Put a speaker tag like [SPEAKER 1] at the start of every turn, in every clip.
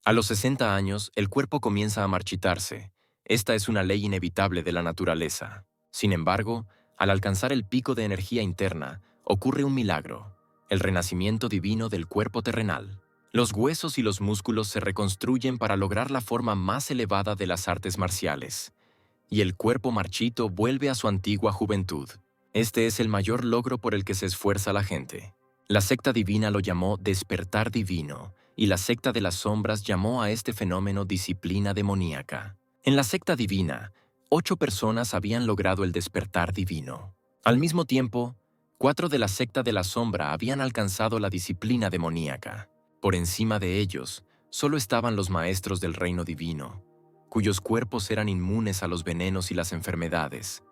[SPEAKER 1] A los 60 años, el cuerpo comienza a marchitarse. Esta es una ley inevitable de la naturaleza. Sin embargo, al alcanzar el pico de energía interna, ocurre un milagro, el renacimiento divino del cuerpo terrenal. Los huesos y los músculos se reconstruyen para lograr la forma más elevada de las artes marciales, y el cuerpo marchito vuelve a su antigua juventud. Este es el mayor logro por el que se esfuerza la gente. La secta divina lo llamó despertar divino, y la secta de las sombras llamó a este fenómeno disciplina demoníaca. En la secta divina, 8 personas habían logrado el despertar divino. Al mismo tiempo, 4 de la secta de la sombra habían alcanzado la disciplina demoníaca. Por encima de ellos, solo estaban los maestros del reino divino, cuyos cuerpos eran inmunes a los venenos y las enfermedades.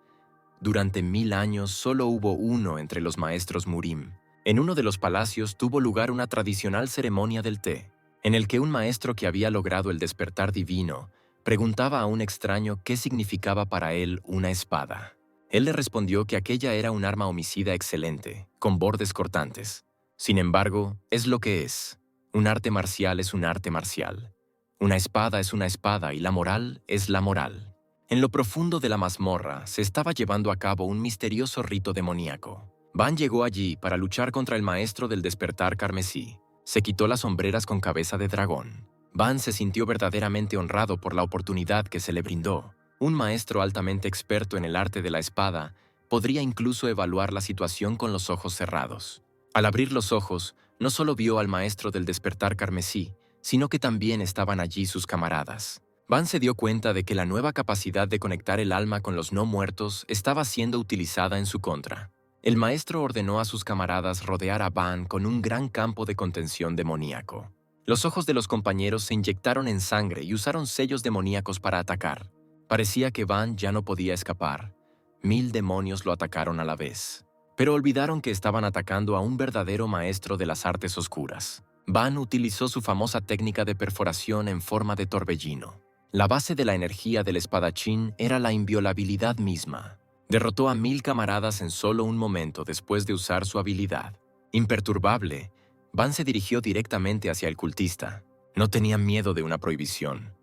[SPEAKER 1] Durante 1000 años solo hubo uno entre los maestros Murim. En uno de los palacios tuvo lugar una tradicional ceremonia del té, en el que un maestro que había logrado el despertar divino preguntaba a un extraño qué significaba para él una espada. Él le respondió que aquella era un arma homicida excelente, con bordes cortantes. Sin embargo, es lo que es. Un arte marcial es un arte marcial. Una espada es una espada y la moral es la moral. En lo profundo de la mazmorra se estaba llevando a cabo un misterioso rito demoníaco. Van llegó allí para luchar contra el maestro del despertar carmesí. Se quitó las sombreras con cabeza de dragón. Van se sintió verdaderamente honrado por la oportunidad que se le brindó. Un maestro altamente experto en el arte de la espada podría incluso evaluar la situación con los ojos cerrados. Al abrir los ojos, no solo vio al maestro del despertar carmesí, sino que también estaban allí sus camaradas. Van se dio cuenta de que la nueva capacidad de conectar el alma con los no muertos estaba siendo utilizada en su contra. El maestro ordenó a sus camaradas rodear a Van con un gran campo de contención demoníaco. Los ojos de los compañeros se inyectaron en sangre y usaron sellos demoníacos para atacar. Parecía que Van ya no podía escapar. 1000 demonios lo atacaron a la vez. Pero olvidaron que estaban atacando a un verdadero maestro de las artes oscuras. Van utilizó su famosa técnica de perforación en forma de torbellino. La base de la energía del espadachín era la inviolabilidad misma. Derrotó a 1000 camaradas en solo un momento después de usar su habilidad. Imperturbable, Van se dirigió directamente hacia el cultista. No tenía miedo de una prohibición.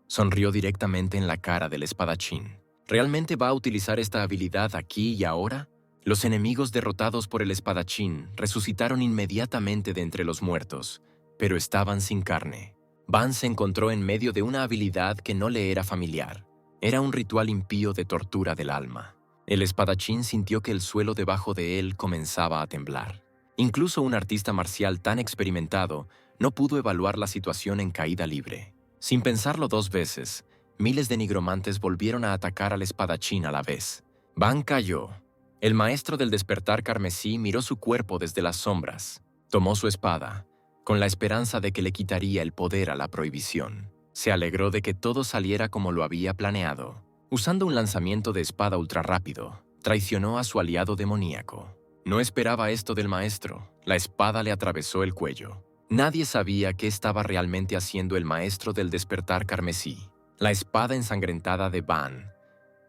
[SPEAKER 1] Sonrió directamente en la cara del espadachín. ¿Realmente va a utilizar esta habilidad aquí y ahora? Los enemigos derrotados por el espadachín resucitaron inmediatamente de entre los muertos, pero estaban sin carne. Van se encontró en medio de una habilidad que no le era familiar. Era un ritual impío de tortura del alma. El espadachín sintió que el suelo debajo de él comenzaba a temblar. Incluso un artista marcial tan experimentado no pudo evaluar la situación en caída libre. Sin pensarlo 2 veces, miles de nigromantes volvieron a atacar al espadachín a la vez. Van cayó. El maestro del despertar carmesí miró su cuerpo desde las sombras. Tomó su espada, con la esperanza de que le quitaría el poder a la prohibición. Se alegró de que todo saliera como lo había planeado. Usando un lanzamiento de espada ultrarrápido, traicionó a su aliado demoníaco. No esperaba esto del maestro. La espada le atravesó el cuello. Nadie sabía qué estaba realmente haciendo el maestro del despertar carmesí. La espada ensangrentada de Van.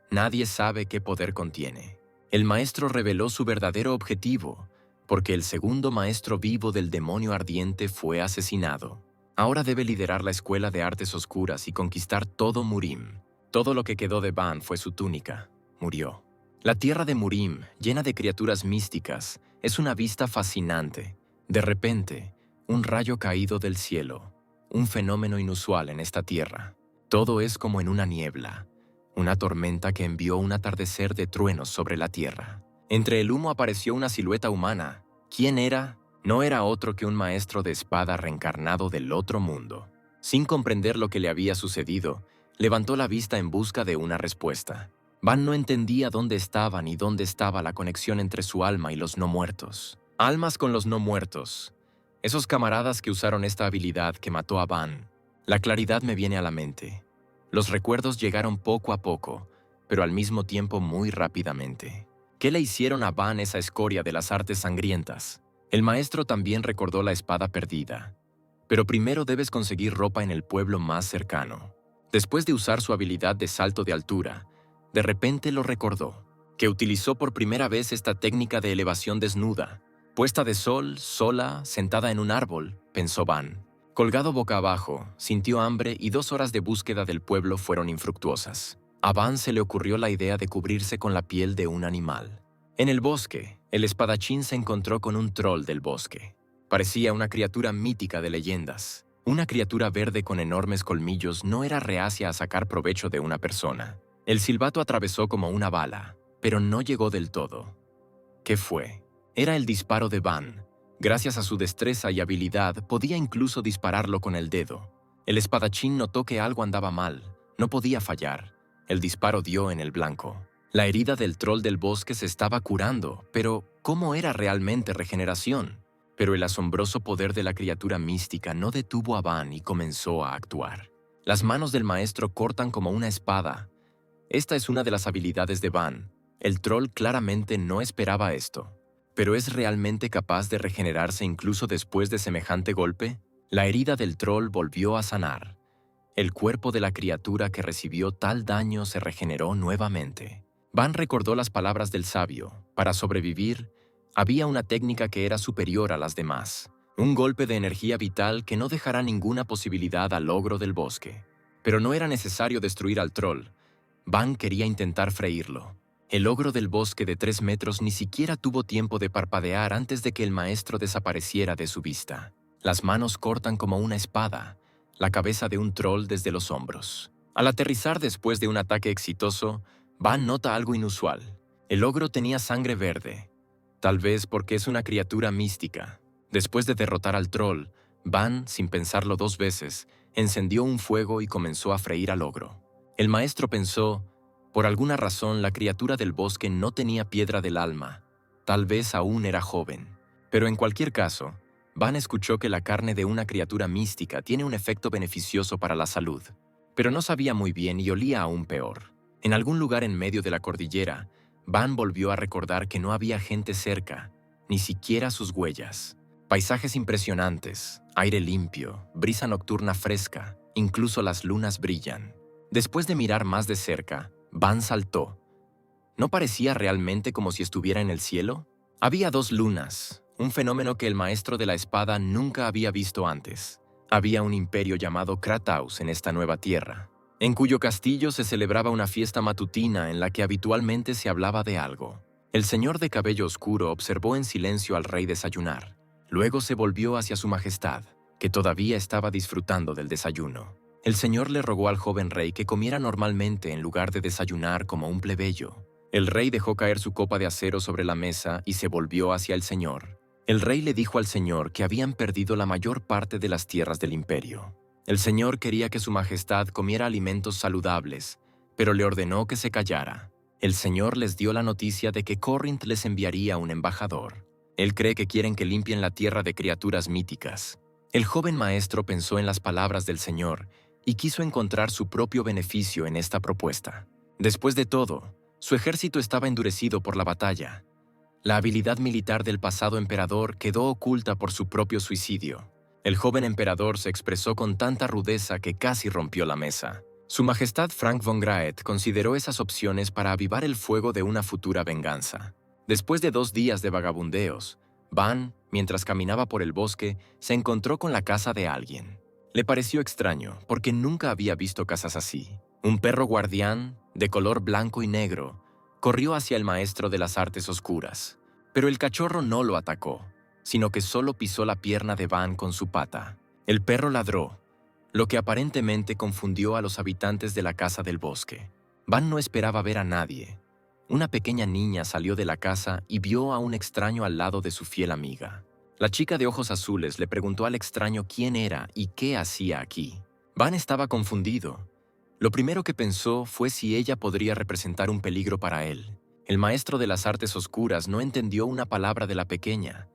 [SPEAKER 1] Nadie sabe qué poder contiene. El maestro reveló su verdadero objetivo, porque el segundo maestro vivo del demonio ardiente fue asesinado. Ahora debe liderar la escuela de artes oscuras y conquistar todo Murim. Todo lo que quedó de Van fue su túnica. Murió. La tierra de Murim, llena de criaturas místicas, es una vista fascinante. De repente, un rayo caído del cielo, un fenómeno inusual en esta tierra. Todo es como en una niebla, una tormenta que envió un atardecer de truenos sobre la tierra. Entre el humo apareció una silueta humana. ¿Quién era? No era otro que un maestro de espada reencarnado del otro mundo. Sin comprender lo que le había sucedido, levantó la vista en busca de una respuesta. Van no entendía dónde estaba ni dónde estaba la conexión entre su alma y los no muertos. Almas con los no muertos. Esos camaradas que usaron esta habilidad que mató a Van. La claridad me viene a la mente. Los recuerdos llegaron poco a poco, pero al mismo tiempo muy rápidamente. ¿Qué le hicieron a Van esa escoria de las artes sangrientas? El maestro también recordó la espada perdida. Pero primero debes conseguir ropa en el pueblo más cercano. Después de usar su habilidad de salto de altura, de repente lo recordó, que utilizó por primera vez esta técnica de elevación desnuda. Puesta de sol, sola, sentada en un árbol, pensó Van. Colgado boca abajo, sintió hambre y 2 horas de búsqueda del pueblo fueron infructuosas. A Van se le ocurrió la idea de cubrirse con la piel de un animal. En el bosque, el espadachín se encontró con un troll del bosque. Parecía una criatura mítica de leyendas. Una criatura verde con enormes colmillos no era reacia a sacar provecho de una persona. El silbato atravesó como una bala, pero no llegó del todo. ¿Qué fue? Era el disparo de Van. Gracias a su destreza y habilidad, podía incluso dispararlo con el dedo. El espadachín notó que algo andaba mal. No podía fallar. El disparo dio en el blanco. La herida del troll del bosque se estaba curando, pero ¿cómo era realmente regeneración? Pero el asombroso poder de la criatura mística no detuvo a Van y comenzó a actuar. Las manos del maestro cortan como una espada. Esta es una de las habilidades de Van. El troll claramente no esperaba esto. ¿Pero es realmente capaz de regenerarse incluso después de semejante golpe? La herida del troll volvió a sanar. El cuerpo de la criatura que recibió tal daño se regeneró nuevamente. Van recordó las palabras del sabio. Para sobrevivir, había una técnica que era superior a las demás. Un golpe de energía vital que no dejará ninguna posibilidad al ogro del bosque. Pero no era necesario destruir al troll. Van quería intentar freírlo. El ogro del bosque de 3 metros ni siquiera tuvo tiempo de parpadear antes de que el maestro desapareciera de su vista. Las manos cortan como una espada, la cabeza de un troll desde los hombros. Al aterrizar después de un ataque exitoso, Van nota algo inusual. El ogro tenía sangre verde, tal vez porque es una criatura mística. Después de derrotar al troll, Van, sin pensarlo 2 veces, encendió un fuego y comenzó a freír al ogro. El maestro pensó: por alguna razón, la criatura del bosque no tenía piedra del alma. Tal vez aún era joven. Pero en cualquier caso, Van escuchó que la carne de una criatura mística tiene un efecto beneficioso para la salud. Pero no sabía muy bien y olía aún peor. En algún lugar en medio de la cordillera, Van volvió a recordar que no había gente cerca, ni siquiera sus huellas. Paisajes impresionantes, aire limpio, brisa nocturna fresca, incluso las lunas brillan. Después de mirar más de cerca, Van saltó. ¿No parecía realmente como si estuviera en el cielo? Había 2 lunas, un fenómeno que el maestro de la espada nunca había visto antes. Había un imperio llamado Krataus en esta nueva tierra, en cuyo castillo se celebraba una fiesta matutina en la que habitualmente se hablaba de algo. El señor de cabello oscuro observó en silencio al rey desayunar. Luego se volvió hacia su majestad, que todavía estaba disfrutando del desayuno. El señor le rogó al joven rey que comiera normalmente en lugar de desayunar como un plebeyo. El rey dejó caer su copa de acero sobre la mesa y se volvió hacia el señor. El rey le dijo al señor que habían perdido la mayor parte de las tierras del imperio. El señor quería que su majestad comiera alimentos saludables, pero le ordenó que se callara. El señor les dio la noticia de que Corrint les enviaría un embajador. Él cree que quieren que limpien la tierra de criaturas míticas. El joven maestro pensó en las palabras del señor y quiso encontrar su propio beneficio en esta propuesta. Después de todo, su ejército estaba endurecido por la batalla. La habilidad militar del pasado emperador quedó oculta por su propio suicidio. El joven emperador se expresó con tanta rudeza que casi rompió la mesa. Su Majestad Frank von Graet consideró esas opciones para avivar el fuego de una futura venganza. Después de 2 días de vagabundeos, Van, mientras caminaba por el bosque, se encontró con la casa de alguien. Le pareció extraño, porque nunca había visto casas así. Un perro guardián, de color blanco y negro, corrió hacia el maestro de las artes oscuras. Pero el cachorro no lo atacó, sino que solo pisó la pierna de Van con su pata. El perro ladró, lo que aparentemente confundió a los habitantes de la casa del bosque. Van no esperaba ver a nadie. Una pequeña niña salió de la casa y vio a un extraño al lado de su fiel amiga. La chica de ojos azules le preguntó al extraño quién era y qué hacía aquí. Van estaba confundido. Lo primero que pensó fue si ella podría representar un peligro para él. El maestro de las artes oscuras no entendió una palabra de la pequeña,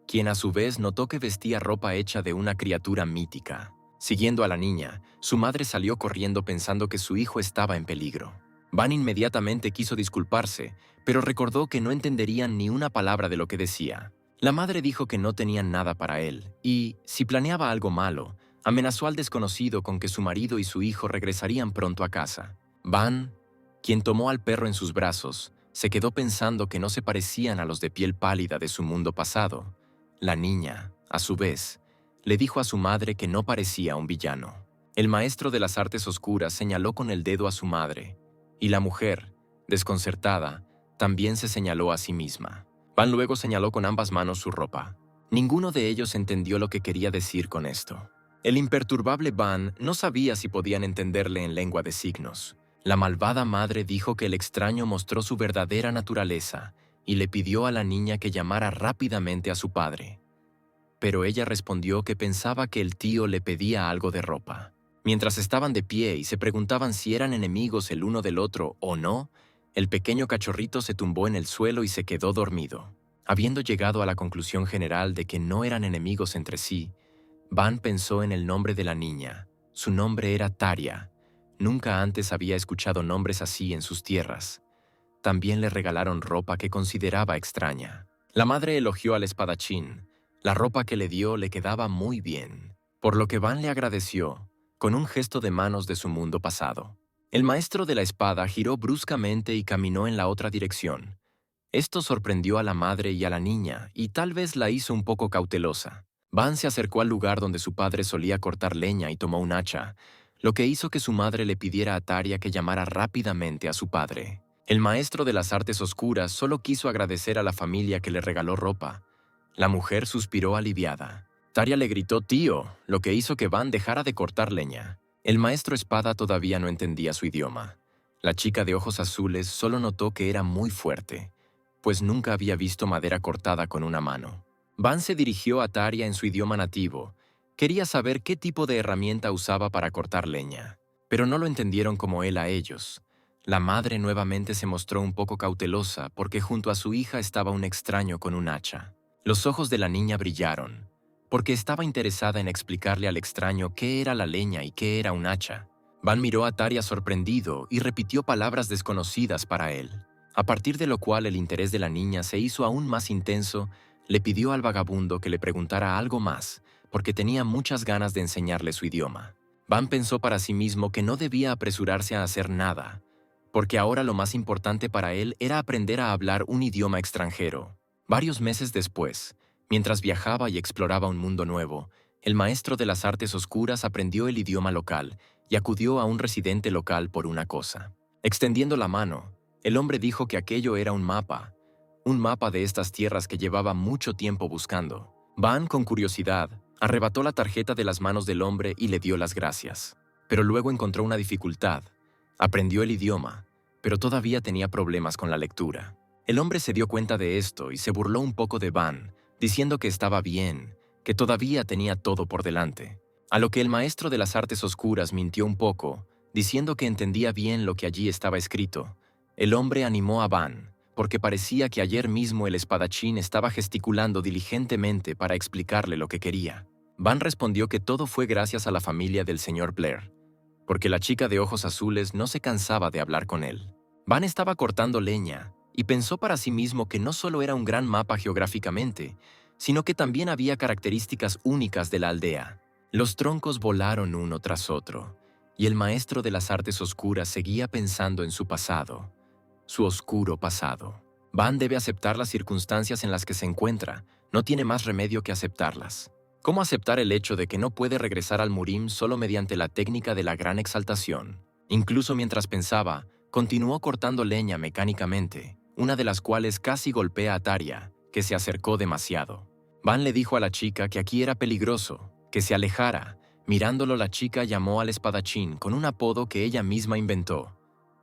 [SPEAKER 1] quien a su vez notó que vestía ropa hecha de una criatura mítica. Siguiendo a la niña, su madre salió corriendo pensando que su hijo estaba en peligro. Van inmediatamente quiso disculparse, pero recordó que no entenderían ni una palabra de lo que decía. La madre dijo que no tenían nada para él, y, si planeaba algo malo, amenazó al desconocido con que su marido y su hijo regresarían pronto a casa. Van, quien tomó al perro en sus brazos, se quedó pensando que no se parecían a los de piel pálida de su mundo pasado. La niña, a su vez, le dijo a su madre que no parecía un villano. El maestro de las artes oscuras señaló con el dedo a su madre, y la mujer, desconcertada, también se señaló a sí misma. Van luego señaló con ambas manos su ropa. Ninguno de ellos entendió lo que quería decir con esto. El imperturbable Van no sabía si podían entenderle en lengua de signos. La malvada madre dijo que el extraño mostró su verdadera naturaleza y le pidió a la niña que llamara rápidamente a su padre. Pero ella respondió que pensaba que el tío le pedía algo de ropa. Mientras estaban de pie y se preguntaban si eran enemigos el uno del otro o no, el pequeño cachorrito se tumbó en el suelo y se quedó dormido. Habiendo llegado a la conclusión general de que no eran enemigos entre sí, Van pensó en el nombre de la niña. Su nombre era Taria. Nunca antes había escuchado nombres así en sus tierras. También le regalaron ropa que consideraba extraña. La madre elogió al espadachín. La ropa que le dio le quedaba muy bien, por lo que Van le agradeció, con un gesto de manos de su mundo pasado. El maestro de la espada giró bruscamente y caminó en la otra dirección. Esto sorprendió a la madre y a la niña, y tal vez la hizo un poco cautelosa. Van se acercó al lugar donde su padre solía cortar leña y tomó un hacha, lo que hizo que su madre le pidiera a Taria que llamara rápidamente a su padre. El maestro de las artes oscuras solo quiso agradecer a la familia que le regaló ropa. La mujer suspiró aliviada. Taria le gritó «tío», lo que hizo que Van dejara de cortar leña. El maestro espada todavía no entendía su idioma. La chica de ojos azules solo notó que era muy fuerte, pues nunca había visto madera cortada con una mano. Van se dirigió a Taria en su idioma nativo. Quería saber qué tipo de herramienta usaba para cortar leña, pero no lo entendieron como él a ellos. La madre nuevamente se mostró un poco cautelosa porque junto a su hija estaba un extraño con un hacha. Los ojos de la niña brillaron, porque estaba interesada en explicarle al extraño qué era la leña y qué era un hacha. Van miró a Taria sorprendido y repitió palabras desconocidas para él. A partir de lo cual el interés de la niña se hizo aún más intenso, le pidió al vagabundo que le preguntara algo más, porque tenía muchas ganas de enseñarle su idioma. Van pensó para sí mismo que no debía apresurarse a hacer nada, porque ahora lo más importante para él era aprender a hablar un idioma extranjero. Varios meses después, mientras viajaba y exploraba un mundo nuevo, el maestro de las artes oscuras aprendió el idioma local y acudió a un residente local por una cosa. Extendiendo la mano, el hombre dijo que aquello era un mapa de estas tierras que llevaba mucho tiempo buscando. Van, con curiosidad, arrebató la tarjeta de las manos del hombre y le dio las gracias. Pero luego encontró una dificultad. Aprendió el idioma, pero todavía tenía problemas con la lectura. El hombre se dio cuenta de esto y se burló un poco de Van, diciendo que estaba bien, que todavía tenía todo por delante. A lo que el maestro de las artes oscuras mintió un poco, diciendo que entendía bien lo que allí estaba escrito. El hombre animó a Van, porque parecía que ayer mismo el espadachín estaba gesticulando diligentemente para explicarle lo que quería. Van respondió que todo fue gracias a la familia del señor Blair, porque la chica de ojos azules no se cansaba de hablar con él. Van estaba cortando leña y pensó para sí mismo que no solo era un gran mapa geográficamente, sino que también había características únicas de la aldea. Los troncos volaron uno tras otro, y el maestro de las artes oscuras seguía pensando en su pasado, su oscuro pasado. Van debe aceptar las circunstancias en las que se encuentra, no tiene más remedio que aceptarlas. ¿Cómo aceptar el hecho de que no puede regresar al Murim solo mediante la técnica de la gran exaltación? Incluso mientras pensaba, continuó cortando leña mecánicamente, una de las cuales casi golpea a Taria, que se acercó demasiado. Van le dijo a la chica que aquí era peligroso, que se alejara. Mirándolo, la chica llamó al espadachín con un apodo que ella misma inventó.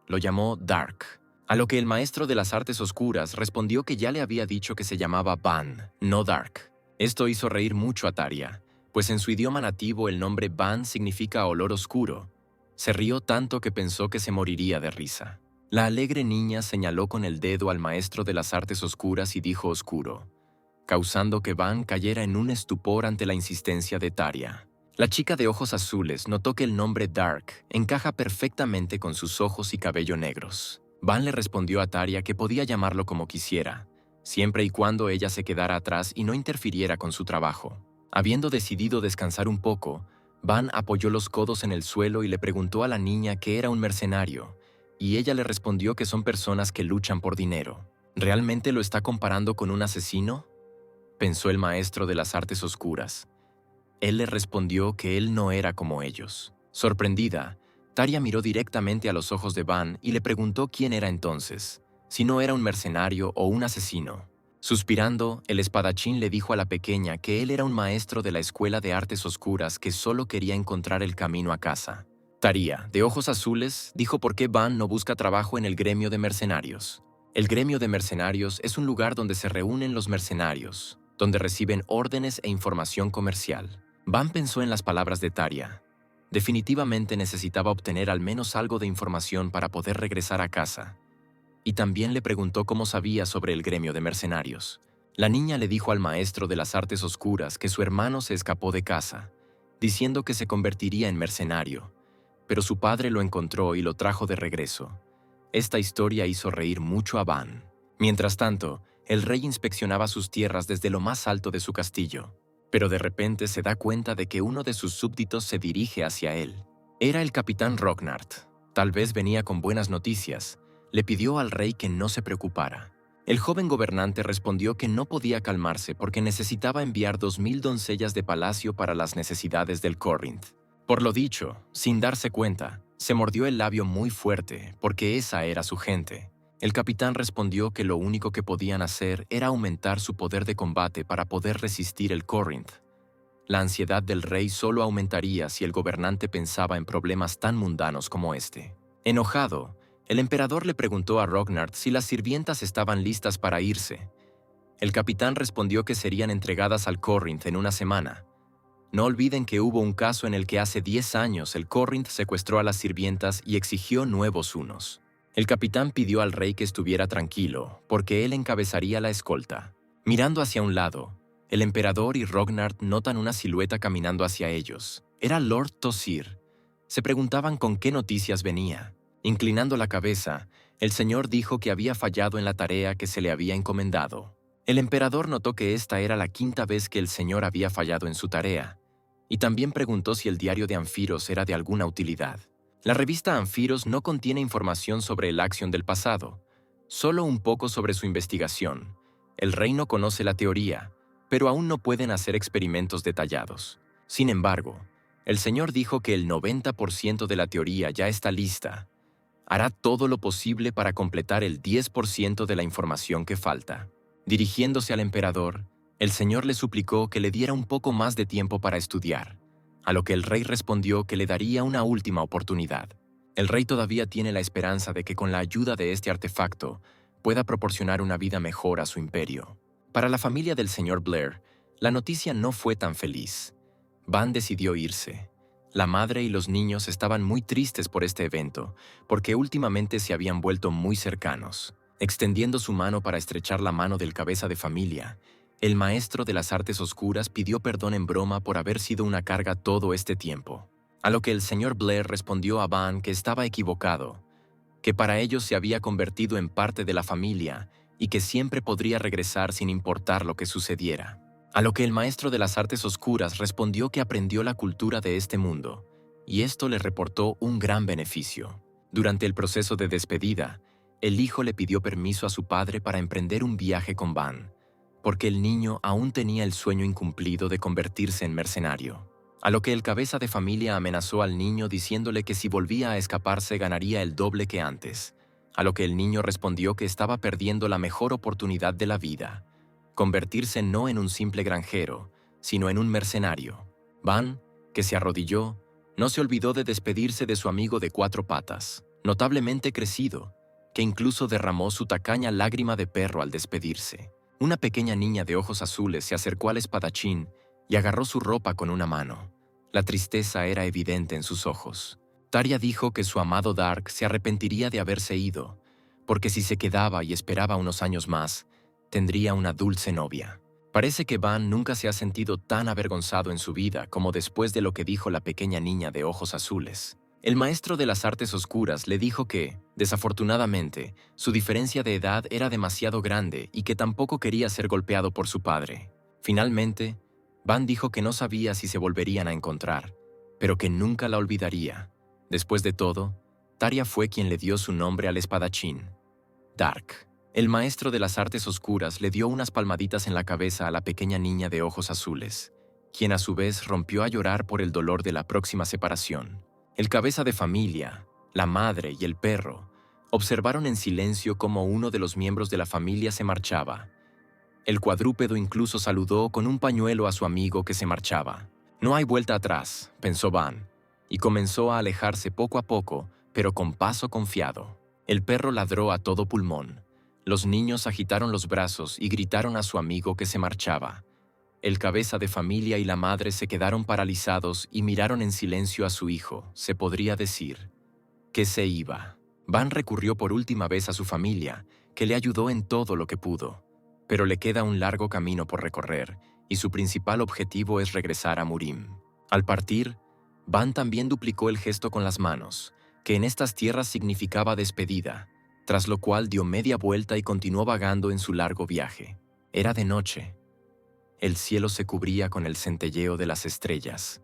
[SPEAKER 1] Lo llamó Dark, a lo que el maestro de las artes oscuras respondió que ya le había dicho que se llamaba Van, no Dark. Esto hizo reír mucho a Taria, pues en su idioma nativo el nombre Van significa olor oscuro. Se rió tanto que pensó que se moriría de risa. La alegre niña señaló con el dedo al maestro de las artes oscuras y dijo oscuro, causando que Van cayera en un estupor ante la insistencia de Taria. La chica de ojos azules notó que el nombre Dark encaja perfectamente con sus ojos y cabello negros. Van le respondió a Taria que podía llamarlo como quisiera, siempre y cuando ella se quedara atrás y no interfiriera con su trabajo. Habiendo decidido descansar un poco, Van apoyó los codos en el suelo y le preguntó a la niña qué era un mercenario, y ella le respondió que son personas que luchan por dinero. ¿Realmente lo está comparando con un asesino?, pensó el maestro de las artes oscuras. Él le respondió que él no era como ellos. Sorprendida, Tarja miró directamente a los ojos de Van y le preguntó quién era entonces, si no era un mercenario o un asesino. Suspirando, el espadachín le dijo a la pequeña que él era un maestro de la Escuela de Artes Oscuras que solo quería encontrar el camino a casa. Tarja, de ojos azules, dijo por qué Van no busca trabajo en el gremio de mercenarios. El gremio de mercenarios es un lugar donde se reúnen los mercenarios, donde reciben órdenes e información comercial. Van pensó en las palabras de Tarja. Definitivamente necesitaba obtener al menos algo de información para poder regresar a casa. Y también le preguntó cómo sabía sobre el gremio de mercenarios. La niña le dijo al maestro de las artes oscuras que su hermano se escapó de casa, diciendo que se convertiría en mercenario, pero su padre lo encontró y lo trajo de regreso. Esta historia hizo reír mucho a Van. Mientras tanto, el rey inspeccionaba sus tierras desde lo más alto de su castillo, pero de repente se da cuenta de que uno de sus súbditos se dirige hacia él. Era el capitán Rognart. Tal vez venía con buenas noticias. Le pidió al rey que no se preocupara. El joven gobernante respondió que no podía calmarse porque necesitaba enviar 2000 doncellas de palacio para las necesidades del Corinth. Por lo dicho, sin darse cuenta, se mordió el labio muy fuerte porque esa era su gente. El capitán respondió que lo único que podían hacer era aumentar su poder de combate para poder resistir el Corinth. La ansiedad del rey solo aumentaría si el gobernante pensaba en problemas tan mundanos como este. Enojado, el emperador le preguntó a Rognart si las sirvientas estaban listas para irse. El capitán respondió que serían entregadas al Corinth en una semana. No olviden que hubo un caso en el que hace 10 años el Corinth secuestró a las sirvientas y exigió nuevos unos. El capitán pidió al rey que estuviera tranquilo, porque él encabezaría la escolta. Mirando hacia un lado, el emperador y Rognart notan una silueta caminando hacia ellos. Era Lord Tosir. Se preguntaban con qué noticias venía. Inclinando la cabeza, el señor dijo que había fallado en la tarea que se le había encomendado. El emperador notó que esta era la 5ª vez que el señor había fallado en su tarea, y también preguntó si el diario de Anfiros era de alguna utilidad. La revista Anfiros no contiene información sobre el Axion del pasado, solo un poco sobre su investigación. El rey no conoce la teoría, pero aún no pueden hacer experimentos detallados. Sin embargo, el señor dijo que el 90% de la teoría ya está lista. Hará todo lo posible para completar el 10% de la información que falta. Dirigiéndose al emperador, el señor le suplicó que le diera un poco más de tiempo para estudiar, a lo que el rey respondió que le daría una última oportunidad. El rey todavía tiene la esperanza de que con la ayuda de este artefacto pueda proporcionar una vida mejor a su imperio. Para la familia del señor Blair, la noticia no fue tan feliz. Van decidió irse. La madre y los niños estaban muy tristes por este evento, porque últimamente se habían vuelto muy cercanos. Extendiendo su mano para estrechar la mano del cabeza de familia, el maestro de las artes oscuras pidió perdón en broma por haber sido una carga todo este tiempo. A lo que el señor Blair respondió a Van que estaba equivocado, que para ellos se había convertido en parte de la familia y que siempre podría regresar sin importar lo que sucediera. A lo que el maestro de las artes oscuras respondió que aprendió la cultura de este mundo, y esto le reportó un gran beneficio. Durante el proceso de despedida, el hijo le pidió permiso a su padre para emprender un viaje con Van, porque el niño aún tenía el sueño incumplido de convertirse en mercenario. A lo que el cabeza de familia amenazó al niño diciéndole que si volvía a escaparse ganaría el doble que antes, a lo que el niño respondió que estaba perdiendo la mejor oportunidad de la vida, convertirse no en un simple granjero, sino en un mercenario. Van, que se arrodilló, no se olvidó de despedirse de su amigo de 4 patas, notablemente crecido, que incluso derramó su tacaña lágrima de perro al despedirse. Una pequeña niña de ojos azules se acercó al espadachín y agarró su ropa con una mano. La tristeza era evidente en sus ojos. Tarja dijo que su amado Dark se arrepentiría de haberse ido, porque si se quedaba y esperaba unos años más, tendría una dulce novia. Parece que Van nunca se ha sentido tan avergonzado en su vida como después de lo que dijo la pequeña niña de ojos azules. El maestro de las artes oscuras le dijo que, desafortunadamente, su diferencia de edad era demasiado grande y que tampoco quería ser golpeado por su padre. Finalmente, Van dijo que no sabía si se volverían a encontrar, pero que nunca la olvidaría. Después de todo, Tarja fue quien le dio su nombre al espadachín, Dark. El maestro de las artes oscuras le dio unas palmaditas en la cabeza a la pequeña niña de ojos azules quien a su vez rompió a llorar por el dolor de la próxima separación. El cabeza de familia, la madre y el perro observaron en silencio cómo uno de los miembros de la familia se marchaba. El cuadrúpedo incluso saludó con un pañuelo a su amigo que se marchaba. No hay vuelta atrás, pensó Van, y comenzó a alejarse poco a poco, pero con paso confiado. El perro ladró a todo pulmón. Los niños agitaron los brazos y gritaron a su amigo que se marchaba. El cabeza de familia y la madre se quedaron paralizados y miraron en silencio a su hijo, se podría decir, que se iba. Van recurrió por última vez a su familia, que le ayudó en todo lo que pudo, pero le queda un largo camino por recorrer y su principal objetivo es regresar a Murim. Al partir, Van también duplicó el gesto con las manos, que en estas tierras significaba despedida, tras lo cual dio media vuelta y continuó vagando en su largo viaje. Era de noche. El cielo se cubría con el centelleo de las estrellas.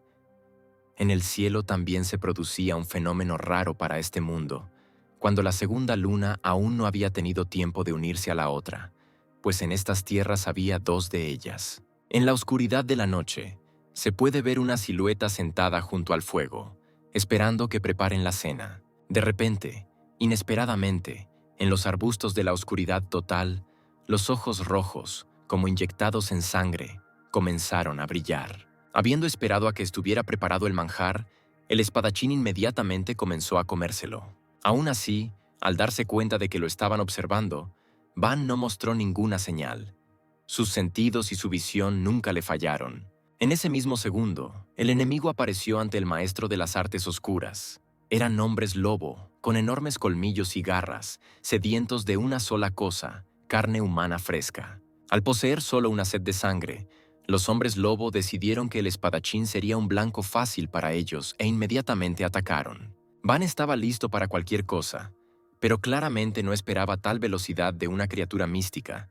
[SPEAKER 1] En el cielo también se producía un fenómeno raro para este mundo, cuando la segunda luna aún no había tenido tiempo de unirse a la otra, pues en estas tierras había dos de ellas. En la oscuridad de la noche, se puede ver una silueta sentada junto al fuego, esperando que preparen la cena. De repente, inesperadamente, en los arbustos de la oscuridad total, los ojos rojos, como inyectados en sangre, comenzaron a brillar. Habiendo esperado a que estuviera preparado el manjar, el espadachín inmediatamente comenzó a comérselo. Aún así, al darse cuenta de que lo estaban observando, Van no mostró ninguna señal. Sus sentidos y su visión nunca le fallaron. En ese mismo segundo, el enemigo apareció ante el maestro de las artes oscuras. Eran hombres lobo, con enormes colmillos y garras, sedientos de una sola cosa, carne humana fresca. Al poseer solo una sed de sangre, los hombres lobo decidieron que el espadachín sería un blanco fácil para ellos e inmediatamente atacaron. Van estaba listo para cualquier cosa, pero claramente no esperaba tal velocidad de una criatura mística.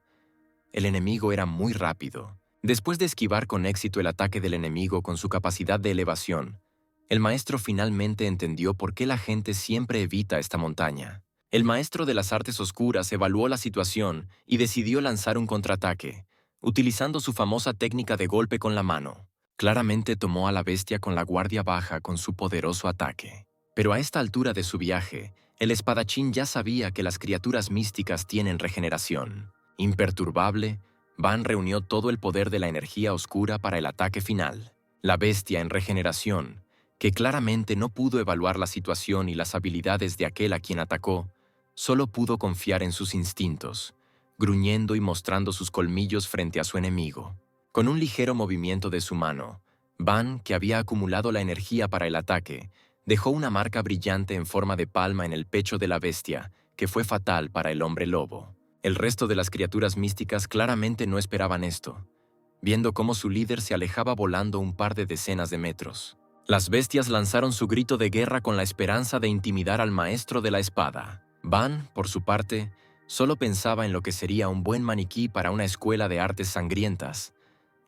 [SPEAKER 1] El enemigo era muy rápido. Después de esquivar con éxito el ataque del enemigo con su capacidad de elevación, el maestro finalmente entendió por qué la gente siempre evita esta montaña. El maestro de las artes oscuras evaluó la situación y decidió lanzar un contraataque, utilizando su famosa técnica de golpe con la mano. Claramente tomó a la bestia con la guardia baja con su poderoso ataque. Pero a esta altura de su viaje, el espadachín ya sabía que las criaturas místicas tienen regeneración. Imperturbable, Van reunió todo el poder de la energía oscura para el ataque final. La bestia en regeneración, que claramente no pudo evaluar la situación y las habilidades de aquel a quien atacó, solo pudo confiar en sus instintos, gruñendo y mostrando sus colmillos frente a su enemigo. Con un ligero movimiento de su mano, Van, que había acumulado la energía para el ataque, dejó una marca brillante en forma de palma en el pecho de la bestia, que fue fatal para el hombre lobo. El resto de las criaturas místicas claramente no esperaban esto, viendo cómo su líder se alejaba volando un par de decenas de metros. Las bestias lanzaron su grito de guerra con la esperanza de intimidar al maestro de la espada. Van, por su parte, solo pensaba en lo que sería un buen maniquí para una escuela de artes sangrientas.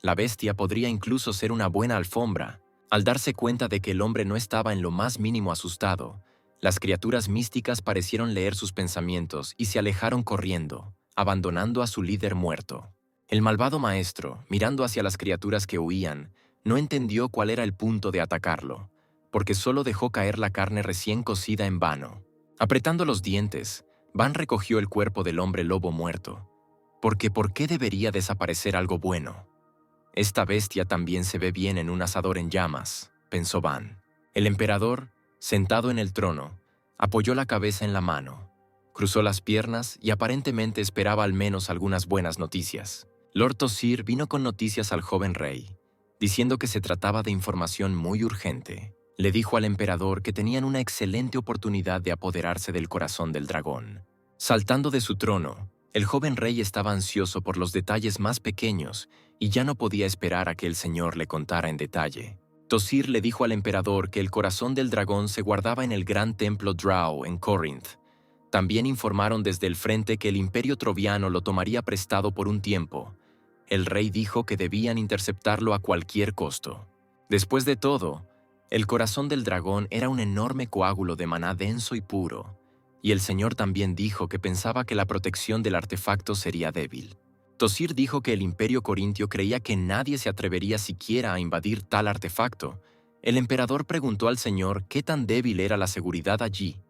[SPEAKER 1] La bestia podría incluso ser una buena alfombra. Al darse cuenta de que el hombre no estaba en lo más mínimo asustado, las criaturas místicas parecieron leer sus pensamientos y se alejaron corriendo, abandonando a su líder muerto. El malvado maestro, mirando hacia las criaturas que huían, no entendió cuál era el punto de atacarlo, porque solo dejó caer la carne recién cocida en vano. Apretando los dientes, Van recogió el cuerpo del hombre lobo muerto. Porque ¿por qué debería desaparecer algo bueno? Esta bestia también se ve bien en un asador en llamas, pensó Van. El emperador, sentado en el trono, apoyó la cabeza en la mano, cruzó las piernas y aparentemente esperaba al menos algunas buenas noticias. Lord Tosir vino con noticias al joven rey, diciendo que se trataba de información muy urgente. Le dijo al emperador que tenían una excelente oportunidad de apoderarse del corazón del dragón. Saltando de su trono, el joven rey estaba ansioso por los detalles más pequeños y ya no podía esperar a que el señor le contara en detalle. Tosir le dijo al emperador que el corazón del dragón se guardaba en el gran templo Drow en Corinth. También informaron desde el frente que el imperio troviano lo tomaría prestado por un tiempo. El rey dijo que debían interceptarlo a cualquier costo. Después de todo, el corazón del dragón era un enorme coágulo de maná denso y puro, y el señor también dijo que pensaba que la protección del artefacto sería débil. Tosir dijo que el Imperio Corintio creía que nadie se atrevería siquiera a invadir tal artefacto. El emperador preguntó al señor qué tan débil era la seguridad allí,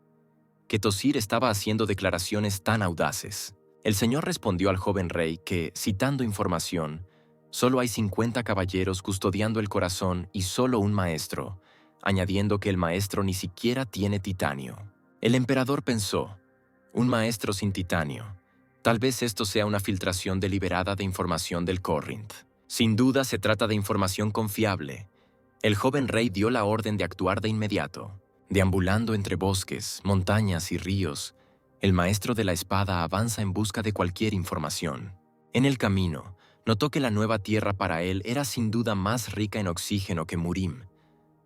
[SPEAKER 1] que Tosir estaba haciendo declaraciones tan audaces. El señor respondió al joven rey que, citando información, solo hay 50 caballeros custodiando el corazón y solo un maestro, añadiendo que el maestro ni siquiera tiene titanio. El emperador pensó, un maestro sin titanio. Tal vez esto sea una filtración deliberada de información del Corinth. Sin duda se trata de información confiable. El joven rey dio la orden de actuar de inmediato. Deambulando entre bosques, montañas y ríos, el maestro de la espada avanza en busca de cualquier información. En el camino, notó que la nueva tierra para él era sin duda más rica en oxígeno que Murim.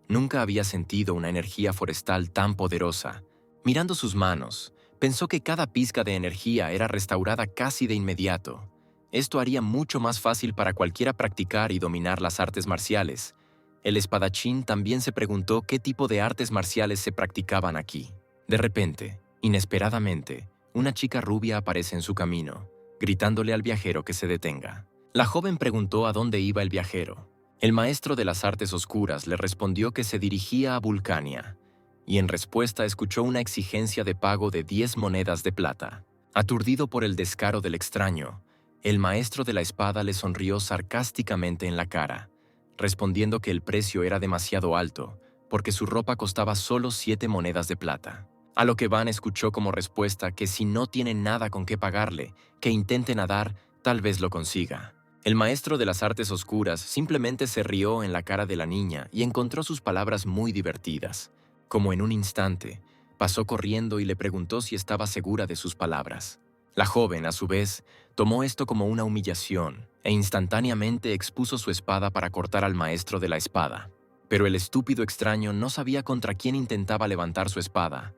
[SPEAKER 1] Nunca había sentido una energía forestal tan poderosa. Mirando sus manos, pensó que cada pizca de energía era restaurada casi de inmediato. Esto haría mucho más fácil para cualquiera practicar y dominar las artes marciales. El espadachín también se preguntó qué tipo de artes marciales se practicaban aquí. De repente, inesperadamente, una chica rubia aparece en su camino, gritándole al viajero que se detenga. La joven preguntó a dónde iba el viajero. El maestro de las artes oscuras le respondió que se dirigía a Vulcania, y en respuesta escuchó una exigencia de pago de 10 monedas de plata. Aturdido por el descaro del extraño, el maestro de la espada le sonrió sarcásticamente en la cara, respondiendo que el precio era demasiado alto, porque su ropa costaba solo 7 monedas de plata. A lo que Van escuchó como respuesta que si no tiene nada con qué pagarle, que intente nadar, tal vez lo consiga. El maestro de las artes oscuras simplemente se rió en la cara de la niña y encontró sus palabras muy divertidas. Como en un instante, pasó corriendo y le preguntó si estaba segura de sus palabras. La joven, a su vez, tomó esto como una humillación e instantáneamente expuso su espada para cortar al maestro de la espada. Pero el estúpido extraño no sabía contra quién intentaba levantar su espada.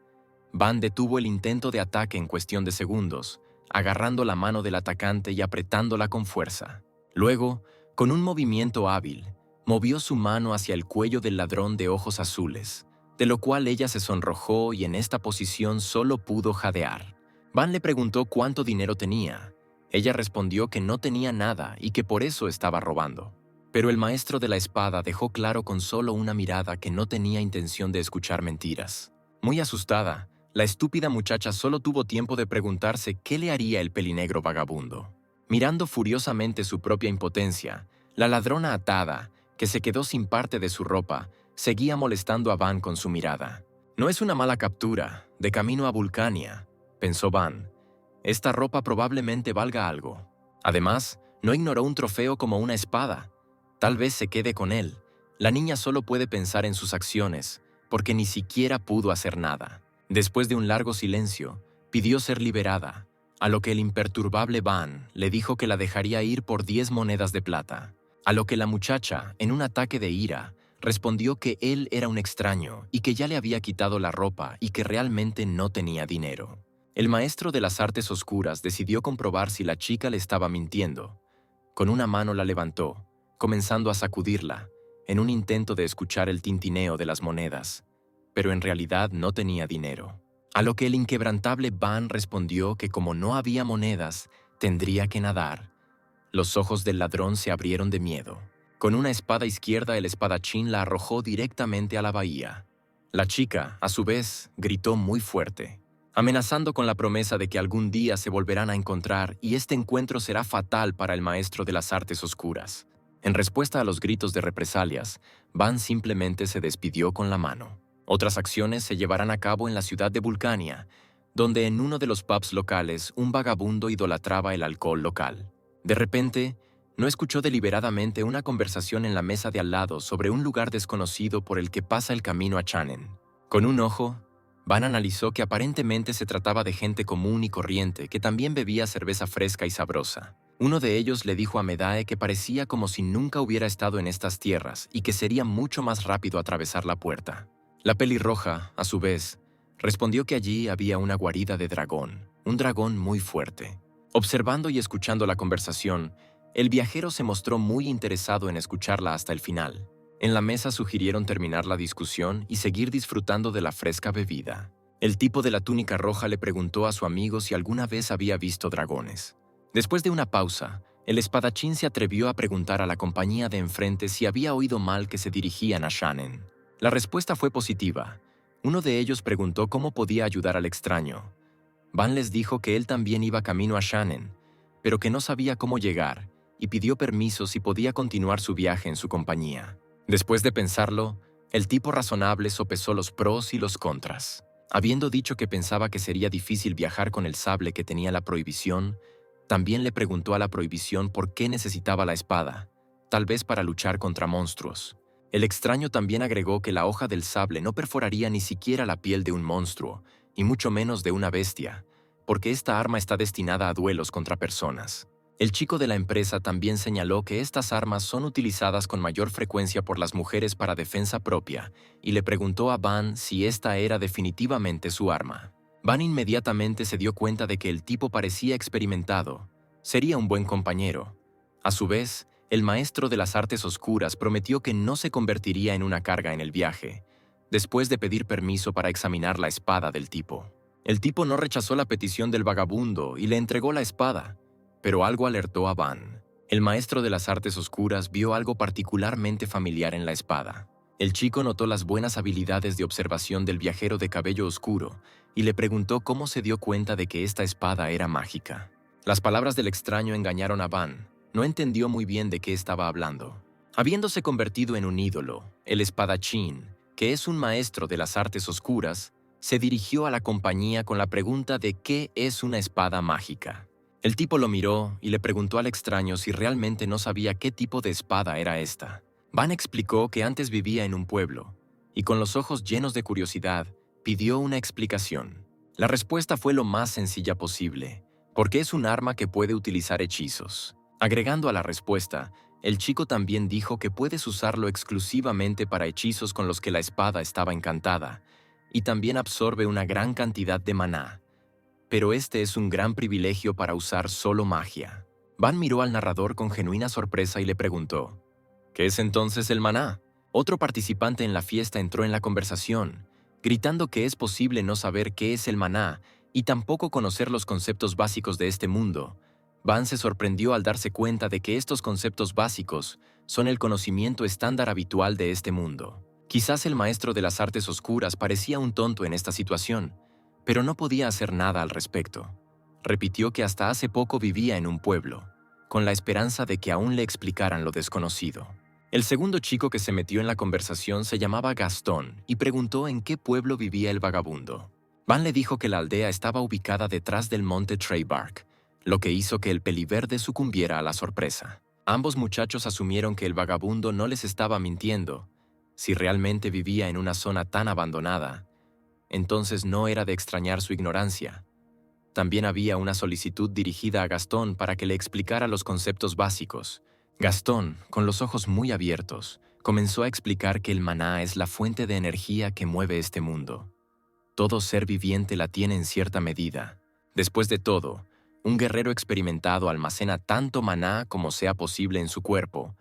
[SPEAKER 1] Van detuvo el intento de ataque en cuestión de segundos, agarrando la mano del atacante y apretándola con fuerza. Luego, con un movimiento hábil, movió su mano hacia el cuello del ladrón de ojos azules, de lo cual ella se sonrojó y en esta posición solo pudo jadear. Van le preguntó cuánto dinero tenía. Ella respondió que no tenía nada y que por eso estaba robando. Pero el maestro de la espada dejó claro con solo una mirada que no tenía intención de escuchar mentiras. Muy asustada, la estúpida muchacha solo tuvo tiempo de preguntarse qué le haría el pelinegro vagabundo. Mirando furiosamente su propia impotencia, la ladrona atada, que se quedó sin parte de su ropa, seguía molestando a Van con su mirada. No es una mala captura, de camino a Vulcania, pensó Van. Esta ropa probablemente valga algo. Además, no ignoró un trofeo como una espada. Tal vez se quede con él. La niña solo puede pensar en sus acciones, porque ni siquiera pudo hacer nada. Después de un largo silencio, pidió ser liberada, a lo que el imperturbable Van le dijo que la dejaría ir por 10 monedas de plata. A lo que la muchacha, en un ataque de ira, respondió que él era un extraño y que ya le había quitado la ropa y que realmente no tenía dinero. El maestro de las artes oscuras decidió comprobar si la chica le estaba mintiendo. Con una mano la levantó, comenzando a sacudirla, en un intento de escuchar el tintineo de las monedas, pero en realidad no tenía dinero. A lo que el inquebrantable Van respondió que como no había monedas, tendría que nadar. Los ojos del ladrón se abrieron de miedo. Con una espada izquierda el espadachín la arrojó directamente a la bahía. La chica, a su vez, gritó muy fuerte, amenazando con la promesa de que algún día se volverán a encontrar y este encuentro será fatal para el maestro de las artes oscuras. En respuesta a los gritos de represalias, Van simplemente se despidió con la mano. Otras acciones se llevarán a cabo en la ciudad de Vulcania, donde en uno de los pubs locales un vagabundo idolatraba el alcohol local. De repente, no escuchó deliberadamente una conversación en la mesa de al lado sobre un lugar desconocido por el que pasa el camino a Chanen. Con un ojo, Van analizó que aparentemente se trataba de gente común y corriente que también bebía cerveza fresca y sabrosa. Uno de ellos le dijo a Medae que parecía como si nunca hubiera estado en estas tierras y que sería mucho más rápido atravesar la puerta. La pelirroja, a su vez, respondió que allí había una guarida de dragón, un dragón muy fuerte. Observando y escuchando la conversación, el viajero se mostró muy interesado en escucharla hasta el final. En la mesa sugirieron terminar la discusión y seguir disfrutando de la fresca bebida. El tipo de la túnica roja le preguntó a su amigo si alguna vez había visto dragones. Después de una pausa, El espadachín se atrevió a preguntar a la compañía de enfrente si había oído mal que se dirigían a Shannon. La respuesta fue positiva. Uno de ellos preguntó cómo podía ayudar al extraño. Van les dijo que él también iba camino a Shannon, pero que no sabía cómo llegar, y pidió permiso si podía continuar su viaje en su compañía. Después de pensarlo, el tipo razonable sopesó los pros y los contras. Habiendo dicho que pensaba que sería difícil viajar con el sable que tenía la prohibición, también le preguntó a la prohibición por qué necesitaba la espada, tal vez para luchar contra monstruos. El extraño también agregó que la hoja del sable no perforaría ni siquiera la piel de un monstruo, y mucho menos de una bestia, porque esta arma está destinada a duelos contra personas. El chico de la empresa también señaló que estas armas son utilizadas con mayor frecuencia por las mujeres para defensa propia, y le preguntó a Van si esta era definitivamente su arma. Van inmediatamente se dio cuenta de que el tipo parecía experimentado. Sería un buen compañero. A su vez, el maestro de las artes oscuras prometió que no se convertiría en una carga en el viaje, después de pedir permiso para examinar la espada del tipo. El tipo no rechazó la petición del vagabundo y le entregó la espada, pero algo alertó a Van. El maestro de las artes oscuras vio algo particularmente familiar en la espada. El chico notó las buenas habilidades de observación del viajero de cabello oscuro y le preguntó cómo se dio cuenta de que esta espada era mágica. Las palabras del extraño engañaron a Van. No entendió muy bien de qué estaba hablando. Habiéndose convertido en un ídolo, el espadachín, que es un maestro de las artes oscuras, se dirigió a la compañía con la pregunta de qué es una espada mágica. El tipo lo miró y le preguntó al extraño si realmente no sabía qué tipo de espada era esta. Van explicó que antes vivía en un pueblo, y con los ojos llenos de curiosidad, pidió una explicación. La respuesta fue lo más sencilla posible, porque es un arma que puede utilizar hechizos. Agregando a la respuesta, el chico también dijo que puedes usarlo exclusivamente para hechizos con los que la espada estaba encantada, y también absorbe una gran cantidad de maná. Pero este es un gran privilegio para usar solo magia. Van miró al narrador con genuina sorpresa y le preguntó, ¿qué es entonces el maná? Otro participante en la fiesta entró en la conversación, gritando que es posible no saber qué es el maná y tampoco conocer los conceptos básicos de este mundo. Van se sorprendió al darse cuenta de que estos conceptos básicos son el conocimiento estándar habitual de este mundo. Quizás el maestro de las artes oscuras parecía un tonto en esta situación, pero no podía hacer nada al respecto. Repitió que hasta hace poco vivía en un pueblo, con la esperanza de que aún le explicaran lo desconocido. El segundo chico que se metió en la conversación se llamaba Gastón y preguntó en qué pueblo vivía el vagabundo. Van le dijo que la aldea estaba ubicada detrás del monte Treybark, lo que hizo que el peliverde sucumbiera a la sorpresa. Ambos muchachos asumieron que el vagabundo no les estaba mintiendo. Si realmente vivía en una zona tan abandonada, entonces no era de extrañar su ignorancia. También había una solicitud dirigida a Gastón para que le explicara los conceptos básicos. Gastón, con los ojos muy abiertos, comenzó a explicar que el maná es la fuente de energía que mueve este mundo. Todo ser viviente la tiene en cierta medida. Después de todo, un guerrero experimentado almacena tanto maná como sea posible en su cuerpo.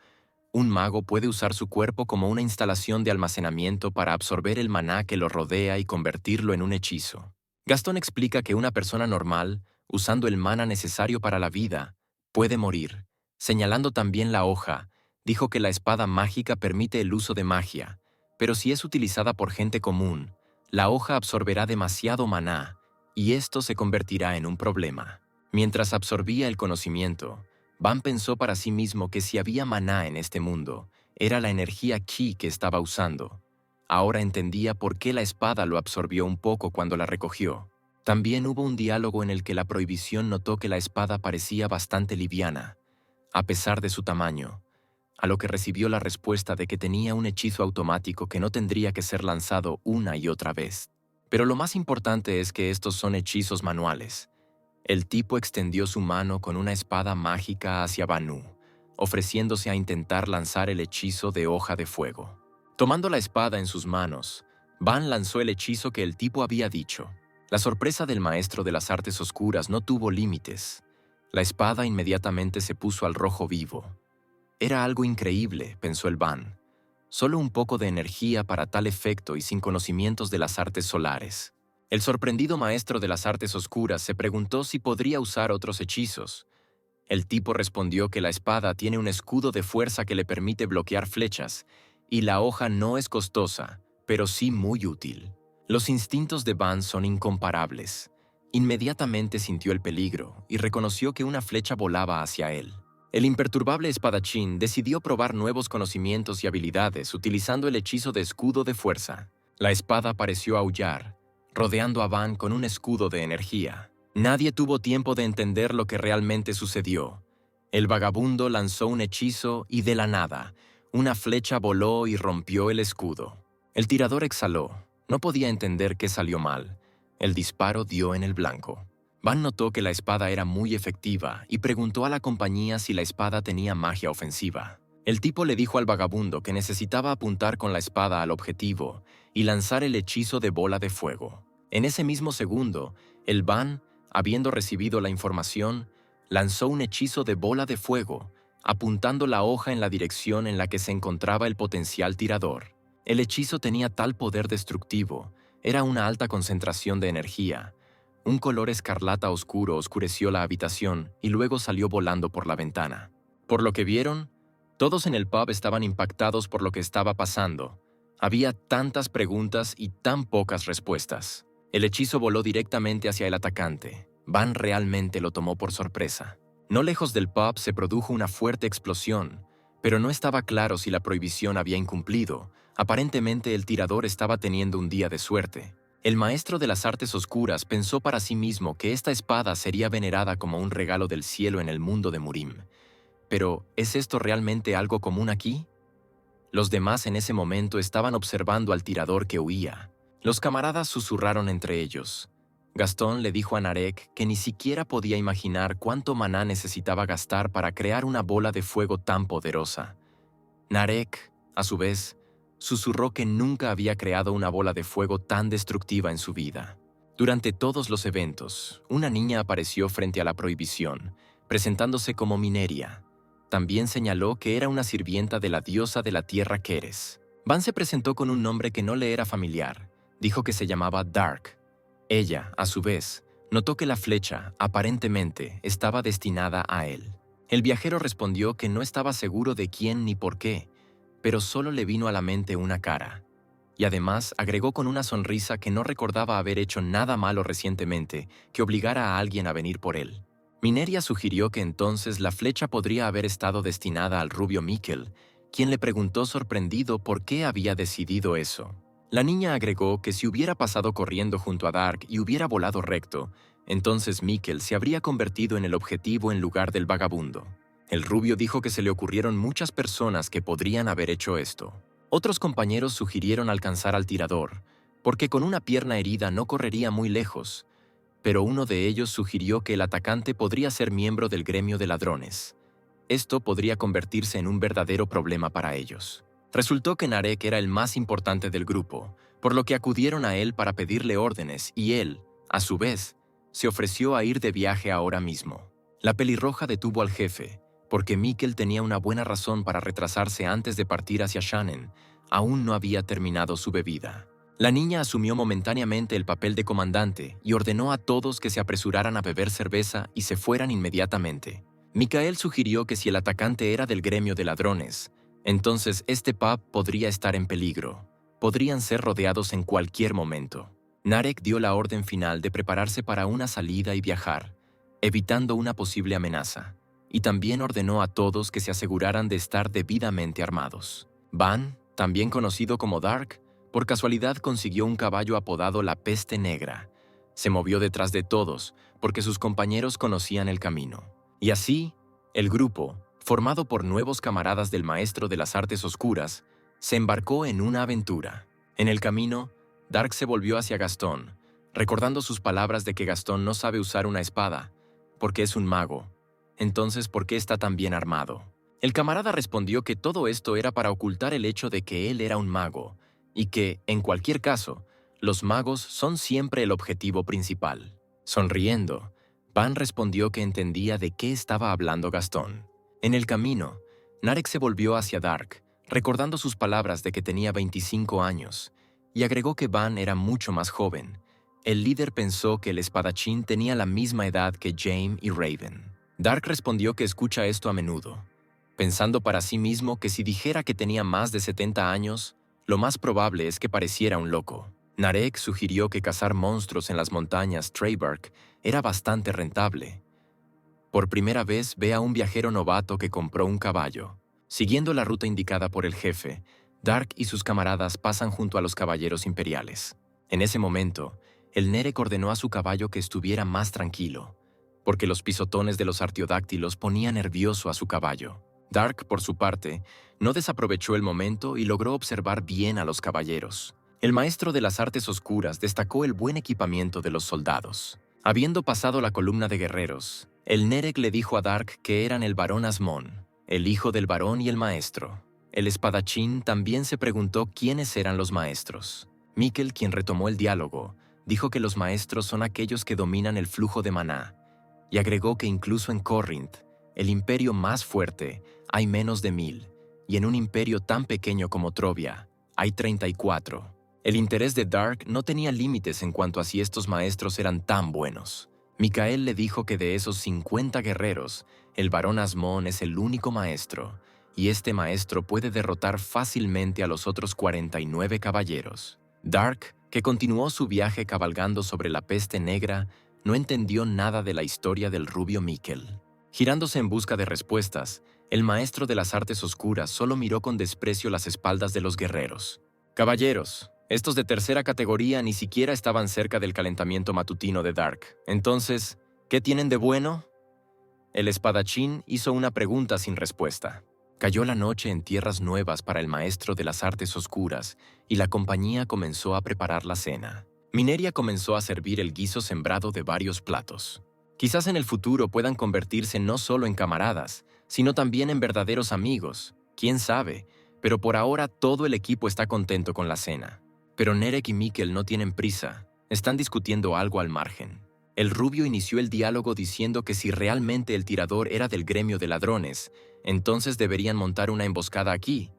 [SPEAKER 1] Un mago puede usar su cuerpo como una instalación de almacenamiento para absorber el maná que lo rodea y convertirlo en un hechizo. Gastón explica que una persona normal, usando el maná necesario para la vida, puede morir. Señalando también la hoja, dijo que la espada mágica permite el uso de magia, pero si es utilizada por gente común, la hoja absorberá demasiado maná y esto se convertirá en un problema. Mientras absorbía el conocimiento, Van pensó para sí mismo que si había maná en este mundo, era la energía ki que estaba usando. Ahora entendía por qué la espada lo absorbió un poco cuando la recogió. También hubo un diálogo en el que la prohibición notó que la espada parecía bastante liviana, a pesar de su tamaño, a lo que recibió la respuesta de que tenía un hechizo automático que no tendría que ser lanzado una y otra vez. Pero lo más importante es que estos son hechizos manuales. El tipo extendió su mano con una espada mágica hacia Banu, ofreciéndose a intentar lanzar el hechizo de hoja de fuego. Tomando la espada en sus manos, Van lanzó el hechizo que el tipo había dicho. La sorpresa del maestro de las artes oscuras no tuvo límites. La espada inmediatamente se puso al rojo vivo. Era algo increíble, pensó el Van. Solo un poco de energía para tal efecto y sin conocimientos de las artes solares. El sorprendido maestro de las artes oscuras se preguntó si podría usar otros hechizos, El tipo respondió que la espada tiene un escudo de fuerza que le permite bloquear flechas, y la hoja no es costosa, pero sí muy útil. Los instintos de Van son incomparables. Inmediatamente sintió el peligro y reconoció que una flecha volaba hacia él. El imperturbable espadachín decidió probar nuevos conocimientos y habilidades utilizando el hechizo de escudo de fuerza. La espada pareció aullar, rodeando a Van con un escudo de energía. Nadie tuvo tiempo de entender lo que realmente sucedió. El vagabundo lanzó un hechizo y de la nada, una flecha voló y rompió el escudo. El tirador exhaló. No podía entender qué salió mal. El disparo dio en el blanco. Van notó que la espada era muy efectiva y preguntó a la compañía si la espada tenía magia ofensiva. El tipo le dijo al vagabundo que necesitaba apuntar con la espada al objetivo y lanzar el hechizo de bola de fuego. En ese mismo segundo, el Van, habiendo recibido la información, lanzó un hechizo de bola de fuego, apuntando la hoja en la dirección en la que se encontraba el potencial tirador. El hechizo tenía tal poder destructivo, era una alta concentración de energía. Un color escarlata oscuro oscureció la habitación y luego salió volando por la ventana. Por lo que vieron, todos en el pub estaban impactados por lo que estaba pasando. Había tantas preguntas y tan pocas respuestas. El hechizo voló directamente hacia el atacante. Van realmente lo tomó por sorpresa. No lejos del pub se produjo una fuerte explosión, pero no estaba claro si la prohibición había incumplido. Aparentemente el tirador estaba teniendo un día de suerte. El maestro de las artes oscuras pensó para sí mismo que esta espada sería venerada como un regalo del cielo en el mundo de Murim. Pero, ¿es esto realmente algo común aquí? Los demás en ese momento estaban observando al tirador que huía. Los camaradas susurraron entre ellos. Gastón le dijo a Narek que ni siquiera podía imaginar cuánto maná necesitaba gastar para crear una bola de fuego tan poderosa. Narek, a su vez, susurró que nunca había creado una bola de fuego tan destructiva en su vida. Durante todos los eventos, una niña apareció frente a la prohibición, presentándose como Mineria. También señaló que era una sirvienta de la diosa de la tierra Keres. Van se presentó con un nombre que no le era familiar. Dijo que se llamaba Dark. Ella, a su vez, notó que la flecha, aparentemente, estaba destinada a él. El viajero respondió que no estaba seguro de quién ni por qué, pero solo le vino a la mente una cara. Y además agregó con una sonrisa que no recordaba haber hecho nada malo recientemente que obligara a alguien a venir por él. Mineria sugirió que entonces la flecha podría haber estado destinada al rubio Mikkel, quien le preguntó sorprendido por qué había decidido eso. La niña agregó que si hubiera pasado corriendo junto a Dark y hubiera volado recto, entonces Mikkel se habría convertido en el objetivo en lugar del vagabundo. El rubio dijo que se le ocurrieron muchas personas que podrían haber hecho esto. Otros compañeros sugirieron alcanzar al tirador, porque con una pierna herida no correría muy lejos, pero uno de ellos sugirió que el atacante podría ser miembro del gremio de ladrones. Esto podría convertirse en un verdadero problema para ellos. Resultó que Narek era el más importante del grupo, por lo que acudieron a él para pedirle órdenes y él, a su vez, se ofreció a ir de viaje ahora mismo. La pelirroja detuvo al jefe, porque Mikkel tenía una buena razón para retrasarse antes de partir hacia Shannon. Aún no había terminado su bebida. La niña asumió momentáneamente el papel de comandante y ordenó a todos que se apresuraran a beber cerveza y se fueran inmediatamente. Mikael sugirió que si el atacante era del gremio de ladrones, entonces este pub podría estar en peligro. Podrían ser rodeados en cualquier momento. Narek dio la orden final de prepararse para una salida y viajar, evitando una posible amenaza, y también ordenó a todos que se aseguraran de estar debidamente armados. Van, también conocido como Dark, por casualidad consiguió un caballo apodado la Peste Negra. Se movió detrás de todos, porque sus compañeros conocían el camino. Y así, el grupo, formado por nuevos camaradas del maestro de las artes oscuras, se embarcó en una aventura. En el camino, Dark se volvió hacia Gastón, recordando sus palabras de que Gastón no sabe usar una espada, porque es un mago. Entonces, ¿por qué está tan bien armado? El camarada respondió que todo esto era para ocultar el hecho de que él era un mago, y que, en cualquier caso, los magos son siempre el objetivo principal. Sonriendo, Van respondió que entendía de qué estaba hablando Gastón. En el camino, Narek se volvió hacia Dark, recordando sus palabras de que tenía 25 años, y agregó que Van era mucho más joven. El líder pensó que el espadachín tenía la misma edad que Jaime y Raven. Dark respondió que escucha esto a menudo, pensando para sí mismo que si dijera que tenía más de 70 años, lo más probable es que pareciera un loco. Narek sugirió que cazar monstruos en las montañas Treybark era bastante rentable. Por primera vez ve a un viajero novato que compró un caballo. Siguiendo la ruta indicada por el jefe, Dark y sus camaradas pasan junto a los caballeros imperiales. En ese momento, el Nerek ordenó a su caballo que estuviera más tranquilo, porque los pisotones de los artiodáctilos ponían nervioso a su caballo. Dark, por su parte, no desaprovechó el momento y logró observar bien a los caballeros. El maestro de las artes oscuras destacó el buen equipamiento de los soldados. Habiendo pasado la columna de guerreros, el Nerek le dijo a Dark que eran el barón Asmon, el hijo del barón y el maestro. El espadachín también se preguntó quiénes eran los maestros. Mikkel, quien retomó el diálogo, dijo que los maestros son aquellos que dominan el flujo de maná, y agregó que incluso en Corinth, el imperio más fuerte, hay menos de 1000, y en un imperio tan pequeño como Trovia, hay 34. El interés de Dark no tenía límites en cuanto a si estos maestros eran tan buenos. Mikael le dijo que de esos 50 guerreros, el barón Asmon es el único maestro, y este maestro puede derrotar fácilmente a los otros 49 caballeros. Dark, que continuó su viaje cabalgando sobre la peste negra, no entendió nada de la historia del rubio Mikkel. Girándose en busca de respuestas, el maestro de las artes oscuras solo miró con desprecio las espaldas de los guerreros. «Caballeros, estos de tercera categoría ni siquiera estaban cerca del calentamiento matutino de Dark. Entonces, ¿qué tienen de bueno?» El espadachín hizo una pregunta sin respuesta. Cayó la noche en tierras nuevas para el maestro de las artes oscuras y la compañía comenzó a preparar la cena. Mineria comenzó a servir el guiso sembrado de varios platos. Quizás en el futuro puedan convertirse no solo en camaradas, sino también en verdaderos amigos. Quién sabe, pero por ahora todo el equipo está contento con la cena. Pero Nerek y Mikkel no tienen prisa, están discutiendo algo al margen. El rubio inició el diálogo diciendo que si realmente el tirador era del gremio de ladrones, entonces deberían montar una emboscada aquí.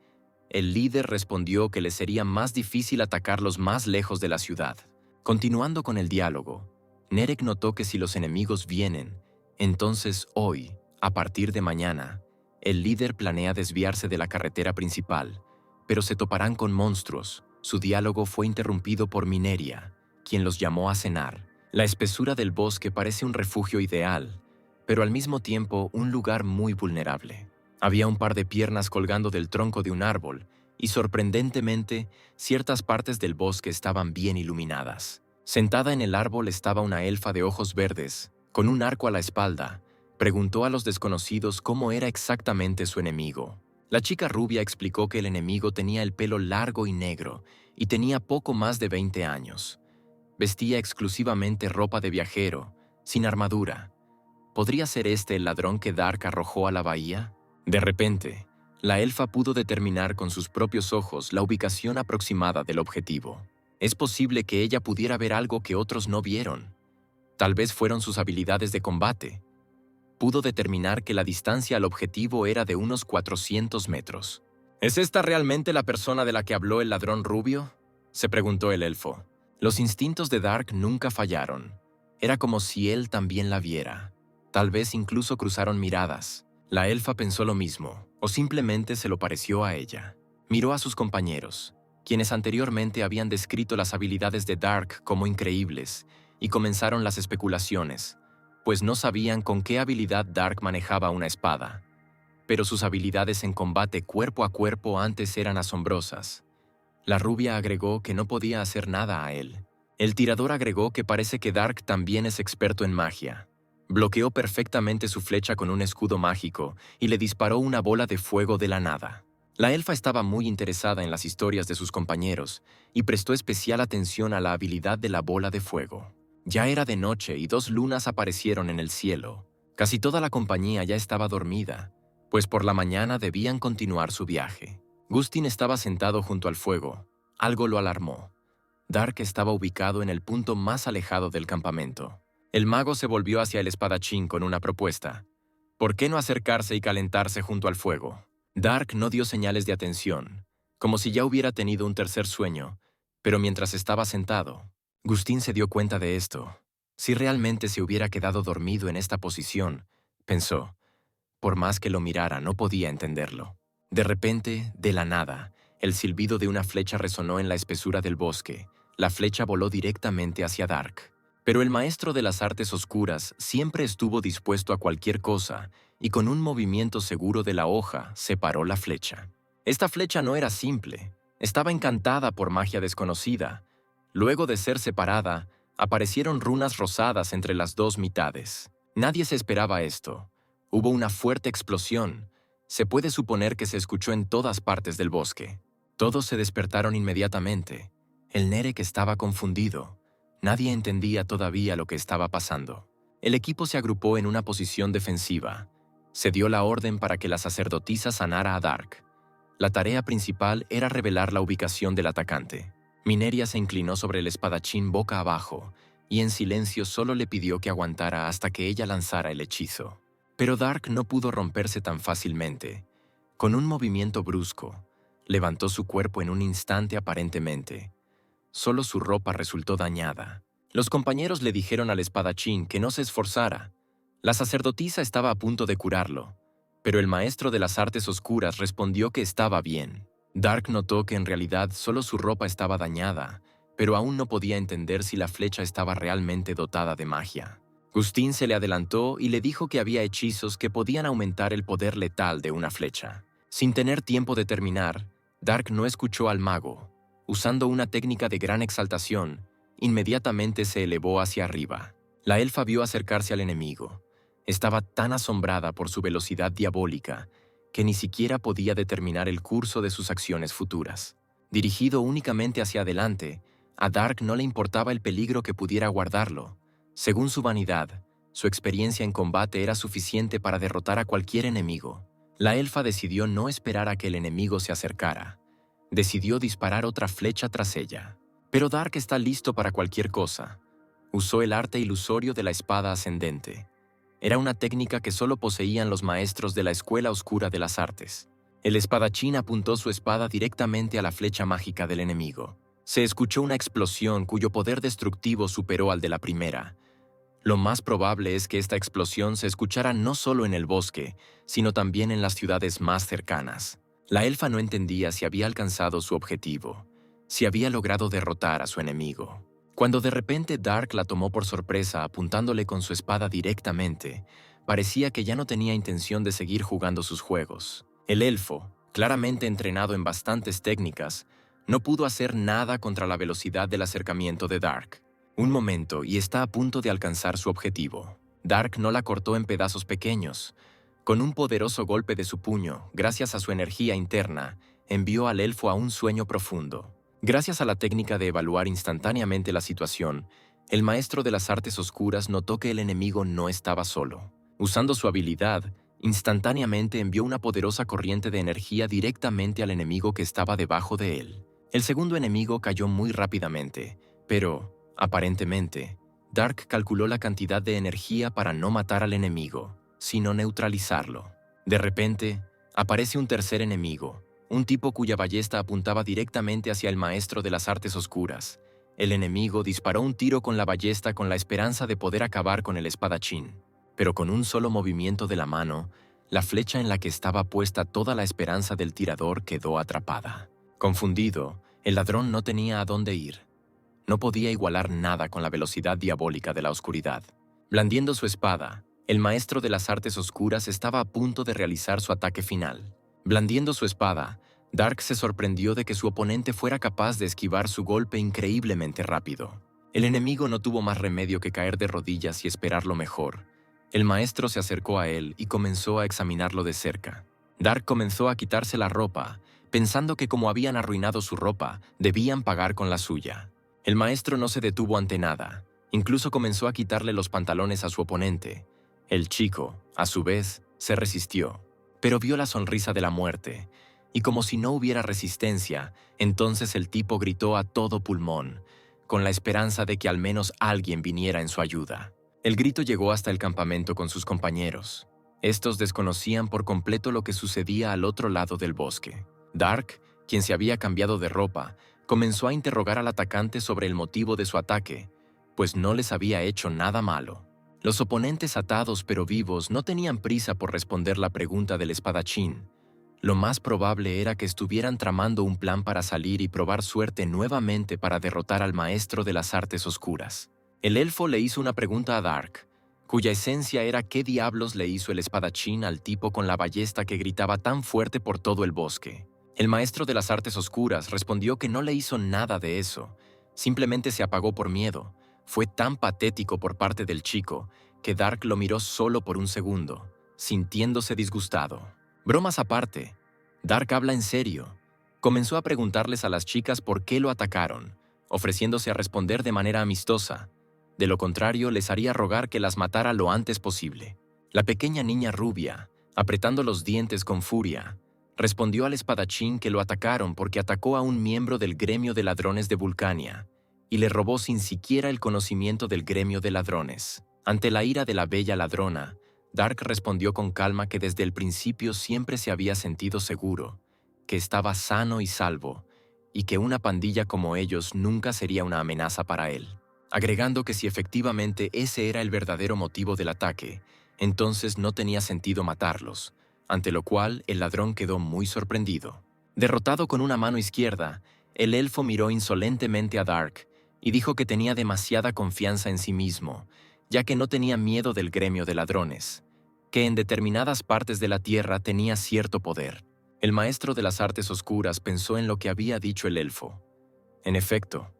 [SPEAKER 1] El líder respondió que les sería más difícil atacarlos más lejos de la ciudad. Continuando con el diálogo, Nerek notó que si los enemigos vienen, entonces hoy, a partir de mañana, el líder planea desviarse de la carretera principal, pero se toparán con monstruos. Su diálogo fue interrumpido por Mineria, quien los llamó a cenar. La espesura del bosque parece un refugio ideal, pero al mismo tiempo un lugar muy vulnerable. Había un par de piernas colgando del tronco de un árbol, y sorprendentemente, ciertas partes del bosque estaban bien iluminadas. Sentada en el árbol estaba una elfa de ojos verdes, con un arco a la espalda. Preguntó a los desconocidos cómo era exactamente su enemigo. La chica rubia explicó que el enemigo tenía el pelo largo y negro, y tenía poco más de 20 años. Vestía exclusivamente ropa de viajero, sin armadura. ¿Podría ser este el ladrón que Dark arrojó a la bahía? De repente, la elfa pudo determinar con sus propios ojos la ubicación aproximada del objetivo. Es posible que ella pudiera ver algo que otros no vieron. Tal vez fueron sus habilidades de combate. Pudo determinar que la distancia al objetivo era de unos 400 metros. ¿Es esta realmente la persona de la que habló el ladrón rubio?, se preguntó el elfo. Los instintos de Dark nunca fallaron. Era como si él también la viera. Tal vez incluso cruzaron miradas. La elfa pensó lo mismo, o simplemente se lo pareció a ella. Miró a sus compañeros, quienes anteriormente habían descrito las habilidades de Dark como increíbles, y comenzaron las especulaciones, pues no sabían con qué habilidad Dark manejaba una espada. Pero sus habilidades en combate cuerpo a cuerpo antes eran asombrosas. La rubia agregó que no podía hacer nada a él. El tirador agregó que parece que Dark también es experto en magia. Bloqueó perfectamente su flecha con un escudo mágico y le disparó una bola de fuego de la nada. La elfa estaba muy interesada en las historias de sus compañeros y prestó especial atención a la habilidad de la bola de fuego. Ya era de noche y 2 lunas aparecieron en el cielo. Casi toda la compañía ya estaba dormida, pues por la mañana debían continuar su viaje. Gustin estaba sentado junto al fuego. Algo lo alarmó. Dark estaba ubicado en el punto más alejado del campamento. El mago se volvió hacia el espadachín con una propuesta. ¿Por qué no acercarse y calentarse junto al fuego? Dark no dio señales de atención, como si ya hubiera tenido un tercer sueño, pero mientras estaba sentado, Gustin se dio cuenta de esto. Si realmente se hubiera quedado dormido en esta posición, pensó. Por más que lo mirara, no podía entenderlo. De repente, de la nada, el silbido de una flecha resonó en la espesura del bosque. La flecha voló directamente hacia Dark. Pero el maestro de las artes oscuras siempre estuvo dispuesto a cualquier cosa, y con un movimiento seguro de la hoja separó la flecha. Esta flecha no era simple, estaba encantada por magia desconocida. Luego de ser separada, aparecieron runas rosadas entre las dos mitades. Nadie se esperaba esto. Hubo una fuerte explosión. Se puede suponer que se escuchó en todas partes del bosque. Todos se despertaron inmediatamente. El Nerek estaba confundido. Nadie entendía todavía lo que estaba pasando. El equipo se agrupó en una posición defensiva. Se dio la orden para que la sacerdotisa sanara a Dark. La tarea principal era revelar la ubicación del atacante. Mineria se inclinó sobre el espadachín boca abajo y en silencio solo le pidió que aguantara hasta que ella lanzara el hechizo. Pero Dark no pudo romperse tan fácilmente. Con un movimiento brusco, levantó su cuerpo en un instante aparentemente. Solo su ropa resultó dañada. Los compañeros le dijeron al espadachín que no se esforzara. La sacerdotisa estaba a punto de curarlo, pero el maestro de las artes oscuras respondió que estaba bien. Dark notó que en realidad solo su ropa estaba dañada, pero aún no podía entender si la flecha estaba realmente dotada de magia. Gustín se le adelantó y le dijo que había hechizos que podían aumentar el poder letal de una flecha. Sin tener tiempo de terminar, Dark no escuchó al mago. Usando una técnica de gran exaltación, inmediatamente se elevó hacia arriba. La elfa vio acercarse al enemigo. Estaba tan asombrada por su velocidad diabólica que ni siquiera podía determinar el curso de sus acciones futuras. Dirigido únicamente hacia adelante, a Dark no le importaba el peligro que pudiera aguardarlo. Según su vanidad, su experiencia en combate era suficiente para derrotar a cualquier enemigo. La elfa decidió no esperar a que el enemigo se acercara. Decidió disparar otra flecha tras ella. Pero Dark está listo para cualquier cosa. Usó el arte ilusorio de la espada ascendente. Era una técnica que solo poseían los maestros de la escuela oscura de las artes. El espadachín apuntó su espada directamente a la flecha mágica del enemigo. Se escuchó una explosión cuyo poder destructivo superó al de la primera. Lo más probable es que esta explosión se escuchara no solo en el bosque, sino también en las ciudades más cercanas. La elfa no entendía si había alcanzado su objetivo, si había logrado derrotar a su enemigo. Cuando de repente Dark la tomó por sorpresa apuntándole con su espada directamente, parecía que ya no tenía intención de seguir jugando sus juegos. El elfo, claramente entrenado en bastantes técnicas, no pudo hacer nada contra la velocidad del acercamiento de Dark. Un momento y está a punto de alcanzar su objetivo. Dark no la cortó en pedazos pequeños. Con un poderoso golpe de su puño, gracias a su energía interna, envió al elfo a un sueño profundo. Gracias a la técnica de evaluar instantáneamente la situación, el maestro de las artes oscuras notó que el enemigo no estaba solo. Usando su habilidad, instantáneamente envió una poderosa corriente de energía directamente al enemigo que estaba debajo de él. El segundo enemigo cayó muy rápidamente, pero, aparentemente, Dark calculó la cantidad de energía para no matar al enemigo, sino neutralizarlo. De repente, aparece un tercer enemigo, un tipo cuya ballesta apuntaba directamente hacia el maestro de las artes oscuras. El enemigo disparó un tiro con la ballesta con la esperanza de poder acabar con el espadachín. Pero con un solo movimiento de la mano, la flecha en la que estaba puesta toda la esperanza del tirador quedó atrapada. Confundido, el ladrón no tenía a dónde ir. No podía igualar nada con la velocidad diabólica de la oscuridad. Blandiendo su espada, el maestro de las artes oscuras estaba a punto de realizar su ataque final. Blandiendo su espada, Dark se sorprendió de que su oponente fuera capaz de esquivar su golpe increíblemente rápido. El enemigo no tuvo más remedio que caer de rodillas y esperar lo mejor. El maestro se acercó a él y comenzó a examinarlo de cerca. Dark comenzó a quitarse la ropa, pensando que como habían arruinado su ropa, debían pagar con la suya. El maestro no se detuvo ante nada. Incluso comenzó a quitarle los pantalones a su oponente. El chico, a su vez, se resistió, pero vio la sonrisa de la muerte, y como si no hubiera resistencia, entonces el tipo gritó a todo pulmón, con la esperanza de que al menos alguien viniera en su ayuda. El grito llegó hasta el campamento con sus compañeros. Estos desconocían por completo lo que sucedía al otro lado del bosque. Dark, quien se había cambiado de ropa, comenzó a interrogar al atacante sobre el motivo de su ataque, pues no les había hecho nada malo. Los oponentes atados pero vivos no tenían prisa por responder la pregunta del espadachín. Lo más probable era que estuvieran tramando un plan para salir y probar suerte nuevamente para derrotar al maestro de las artes oscuras. El elfo le hizo una pregunta a Dark, cuya esencia era qué diablos le hizo el espadachín al tipo con la ballesta que gritaba tan fuerte por todo el bosque. El maestro de las artes oscuras respondió que no le hizo nada de eso, simplemente se apagó por miedo. Fue tan patético por parte del chico que Dark lo miró solo por un segundo, sintiéndose disgustado. Bromas aparte, Dark habla en serio. Comenzó a preguntarles a las chicas por qué lo atacaron, ofreciéndose a responder de manera amistosa. De lo contrario, les haría rogar que las matara lo antes posible. La pequeña niña rubia, apretando los dientes con furia, respondió al espadachín que lo atacaron porque atacó a un miembro del gremio de ladrones de Vulcania y le robó sin siquiera el conocimiento del gremio de ladrones. Ante la ira de la bella ladrona, Dark respondió con calma que desde el principio siempre se había sentido seguro, que estaba sano y salvo, y que una pandilla como ellos nunca sería una amenaza para él, agregando que si efectivamente ese era el verdadero motivo del ataque, entonces no tenía sentido matarlos, ante lo cual el ladrón quedó muy sorprendido. Derrotado con una mano izquierda, el elfo miró insolentemente a Dark y dijo que tenía demasiada confianza en sí mismo, ya que no tenía miedo del gremio de ladrones, que en determinadas partes de la tierra tenía cierto poder. El maestro de las artes oscuras pensó en lo que había dicho el elfo. En efecto,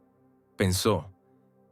[SPEAKER 1] pensó,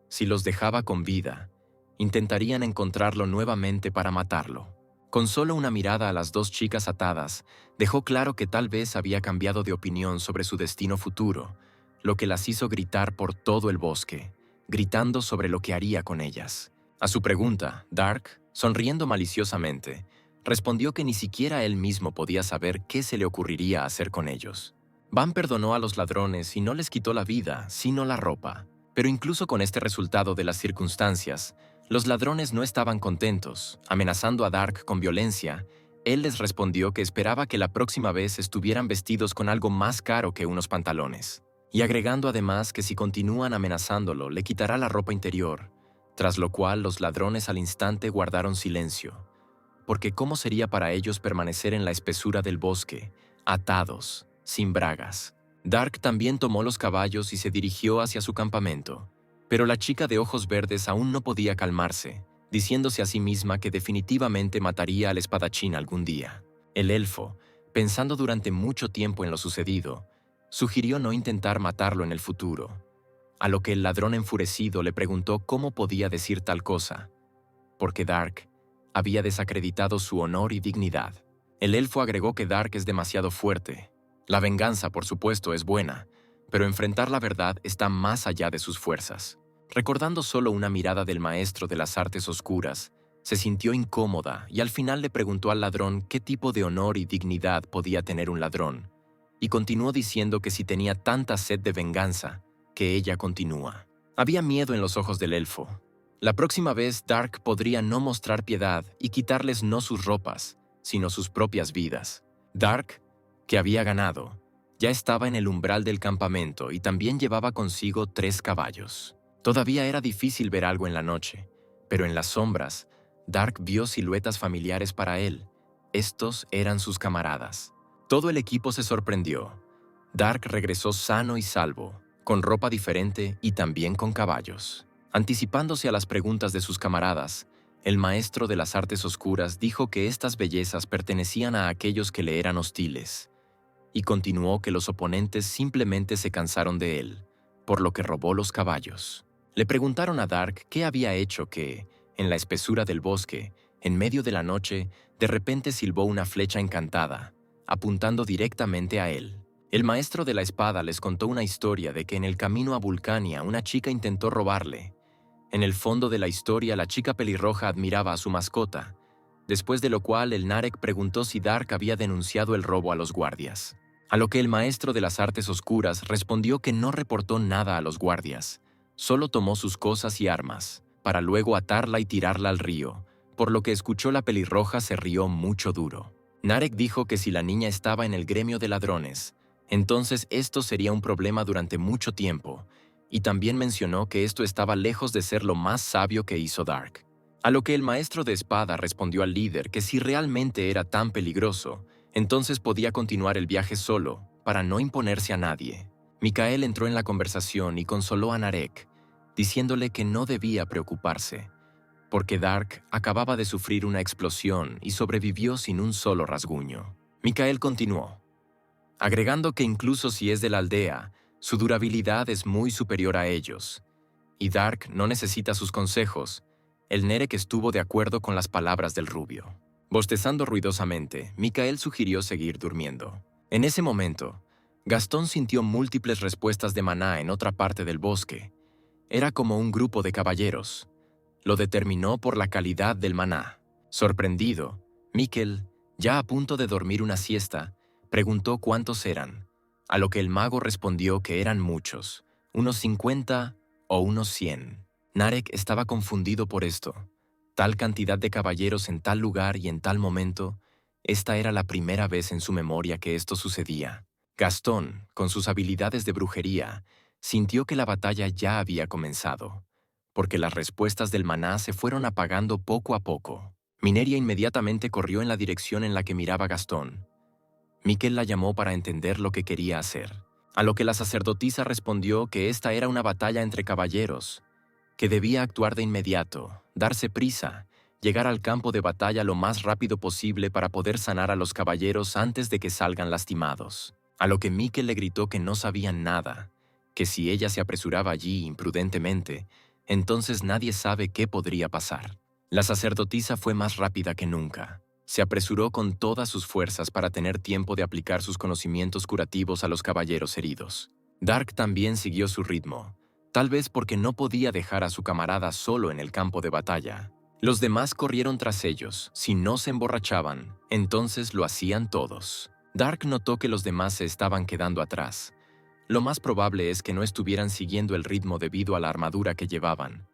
[SPEAKER 1] si los dejaba con vida, intentarían encontrarlo nuevamente para matarlo. Con solo una mirada a las dos chicas atadas, dejó claro que tal vez había cambiado de opinión sobre su destino futuro, lo que las hizo gritar por todo el bosque, gritando sobre lo que haría con ellas. A su pregunta, Dark, sonriendo maliciosamente, respondió que ni siquiera él mismo podía saber qué se le ocurriría hacer con ellos. Van perdonó a los ladrones y no les quitó la vida, sino la ropa. Pero incluso con este resultado de las circunstancias, los ladrones no estaban contentos. Amenazando a Dark con violencia, él les respondió que esperaba que la próxima vez estuvieran vestidos con algo más caro que unos pantalones, y agregando además que si continúan amenazándolo, le quitará la ropa interior, tras lo cual los ladrones al instante guardaron silencio, porque ¿cómo sería para ellos permanecer en la espesura del bosque, atados, sin bragas? Dark también tomó los caballos y se dirigió hacia su campamento, pero la chica de ojos verdes aún no podía calmarse, diciéndose a sí misma que definitivamente mataría al espadachín algún día. El elfo, pensando durante mucho tiempo en lo sucedido, sugirió no intentar matarlo en el futuro, a lo que el ladrón enfurecido le preguntó cómo podía decir tal cosa, porque Dark había desacreditado su honor y dignidad. El elfo agregó que Dark es demasiado fuerte. La venganza, por supuesto, es buena, pero enfrentar la verdad está más allá de sus fuerzas. Recordando solo una mirada del maestro de las artes oscuras, se sintió incómoda y al final le preguntó al ladrón qué tipo de honor y dignidad podía tener un ladrón, y continuó diciendo que si tenía tanta sed de venganza, que ella continúa. Había miedo en los ojos del elfo. La próxima vez Dark podría no mostrar piedad y quitarles no sus ropas, sino sus propias vidas. Dark, que había ganado, ya estaba en el umbral del campamento y también llevaba consigo 3 caballos. Todavía era difícil ver algo en la noche, pero en las sombras, Dark vio siluetas familiares para él. Estos eran sus camaradas. Todo el equipo se sorprendió. Dark regresó sano y salvo, con ropa diferente y también con caballos. Anticipándose a las preguntas de sus camaradas, el maestro de las artes oscuras dijo que estas bellezas pertenecían a aquellos que le eran hostiles, y continuó que los oponentes simplemente se cansaron de él, por lo que robó los caballos. Le preguntaron a Dark qué había hecho que, en la espesura del bosque, en medio de la noche, de repente silbó una flecha encantada, apuntando directamente a él. El maestro de la espada les contó una historia de que en el camino a Vulcania una chica intentó robarle. En el fondo de la historia, la chica pelirroja admiraba a su mascota, después de lo cual el Narek preguntó si Dark había denunciado el robo a los guardias. A lo que el maestro de las artes oscuras respondió que no reportó nada a los guardias, solo tomó sus cosas y armas, para luego atarla y tirarla al río, por lo que escuchó la pelirroja se rió mucho duro. Narek dijo que si la niña estaba en el gremio de ladrones, entonces esto sería un problema durante mucho tiempo, y también mencionó que esto estaba lejos de ser lo más sabio que hizo Dark. A lo que el maestro de espada respondió al líder que si realmente era tan peligroso, entonces podía continuar el viaje solo, para no imponerse a nadie. Micael entró en la conversación y consoló a Narek, diciéndole que no debía preocuparse, porque Dark acababa de sufrir una explosión y sobrevivió sin un solo rasguño. Micael continuó, agregando que incluso si es de la aldea, su durabilidad es muy superior a ellos, y Dark no necesita sus consejos. El Nerek estuvo de acuerdo con las palabras del rubio. Bostezando ruidosamente, Micael sugirió seguir durmiendo. En ese momento, Gastón sintió múltiples respuestas de maná en otra parte del bosque. Era como un grupo de caballeros. Lo determinó por la calidad del maná. Sorprendido, Miquel, ya a punto de dormir una siesta, preguntó cuántos eran, a lo que el mago respondió que eran muchos, unos 50 o unos 100. Narek estaba confundido por esto. Tal cantidad de caballeros en tal lugar y en tal momento, esta era la primera vez en su memoria que esto sucedía. Gastón, con sus habilidades de brujería, sintió que la batalla ya había comenzado, porque las respuestas del maná se fueron apagando poco a poco. Mineria inmediatamente corrió en la dirección en la que miraba Gastón. Miquel la llamó para entender lo que quería hacer, a lo que la sacerdotisa respondió que esta era una batalla entre caballeros, que debía actuar de inmediato, darse prisa, llegar al campo de batalla lo más rápido posible para poder sanar a los caballeros antes de que salgan lastimados. A lo que Miquel le gritó que no sabían nada, que si ella se apresuraba allí imprudentemente, entonces nadie sabe qué podría pasar. La sacerdotisa fue más rápida que nunca. Se apresuró con todas sus fuerzas para tener tiempo de aplicar sus conocimientos curativos a los caballeros heridos. Dark también siguió su ritmo, tal vez porque no podía dejar a su camarada solo en el campo de batalla. Los demás corrieron tras ellos. Si no se emborrachaban, entonces lo hacían todos. Dark notó que los demás se estaban quedando atrás. Lo más probable es que no estuvieran siguiendo el ritmo debido a la armadura que llevaban.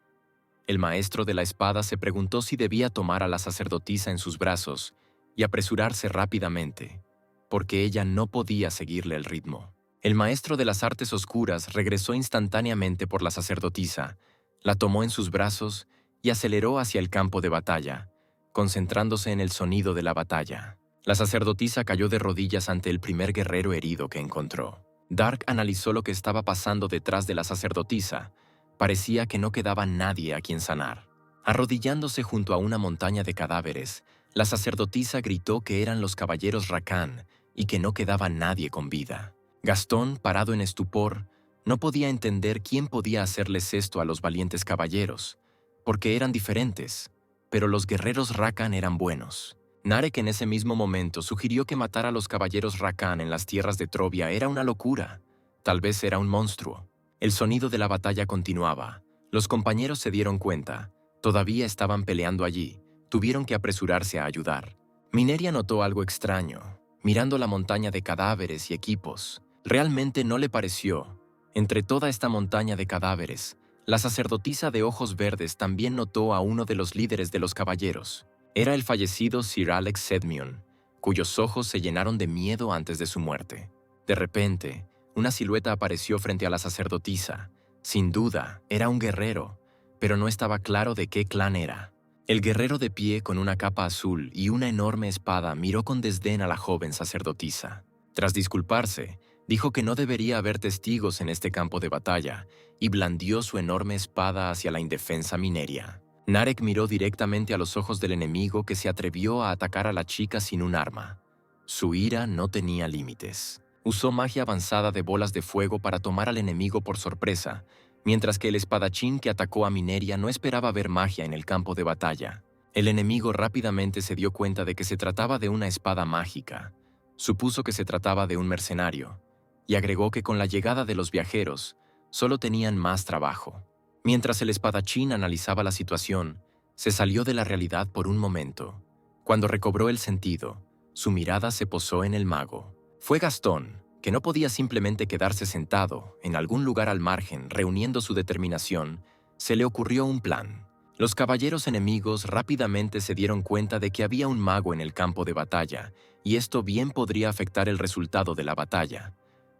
[SPEAKER 1] El maestro de la espada se preguntó si debía tomar a la sacerdotisa en sus brazos y apresurarse rápidamente, porque ella no podía seguirle el ritmo. El maestro de las artes oscuras regresó instantáneamente por la sacerdotisa, la tomó en sus brazos y aceleró hacia el campo de batalla, concentrándose en el sonido de la batalla. La sacerdotisa cayó de rodillas ante el primer guerrero herido que encontró. Dark analizó lo que estaba pasando detrás de la sacerdotisa. Parecía que no quedaba nadie a quien sanar. Arrodillándose junto a una montaña de cadáveres, la sacerdotisa gritó que eran los caballeros Rakan y que no quedaba nadie con vida. Gastón, parado en estupor, no podía entender quién podía hacerles esto a los valientes caballeros, porque eran diferentes, pero los guerreros Rakan eran buenos. Narek en ese mismo momento sugirió que matar a los caballeros Rakan en las tierras de Trovia era una locura. Tal vez era un monstruo. El sonido de la batalla continuaba. Los compañeros se dieron cuenta. Todavía estaban peleando allí. Tuvieron que apresurarse a ayudar. Mineria notó algo extraño, mirando la montaña de cadáveres y equipos. Realmente no le pareció. Entre toda esta montaña de cadáveres, la sacerdotisa de ojos verdes también notó a uno de los líderes de los caballeros. Era el fallecido Sir Alex Sedmion, cuyos ojos se llenaron de miedo antes de su muerte. De repente, una silueta apareció frente a la sacerdotisa. Sin duda, era un guerrero, pero no estaba claro de qué clan era. El guerrero de pie con una capa azul y una enorme espada miró con desdén a la joven sacerdotisa. Tras disculparse, dijo que no debería haber testigos en este campo de batalla y blandió su enorme espada hacia la indefensa Mineria. Narek miró directamente a los ojos del enemigo que se atrevió a atacar a la chica sin un arma. Su ira no tenía límites. Usó magia avanzada de bolas de fuego para tomar al enemigo por sorpresa, mientras que el espadachín que atacó a Mineria no esperaba ver magia en el campo de batalla. El enemigo rápidamente se dio cuenta de que se trataba de una espada mágica. Supuso que se trataba de un mercenario, y agregó que con la llegada de los viajeros, solo tenían más trabajo. Mientras el espadachín analizaba la situación, se salió de la realidad por un momento. Cuando recobró el sentido, su mirada se posó en el mago. Fue Gastón, que no podía simplemente quedarse sentado en algún lugar al margen reuniendo su determinación. Se le ocurrió un plan. Los caballeros enemigos rápidamente se dieron cuenta de que había un mago en el campo de batalla, y esto bien podría afectar el resultado de la batalla.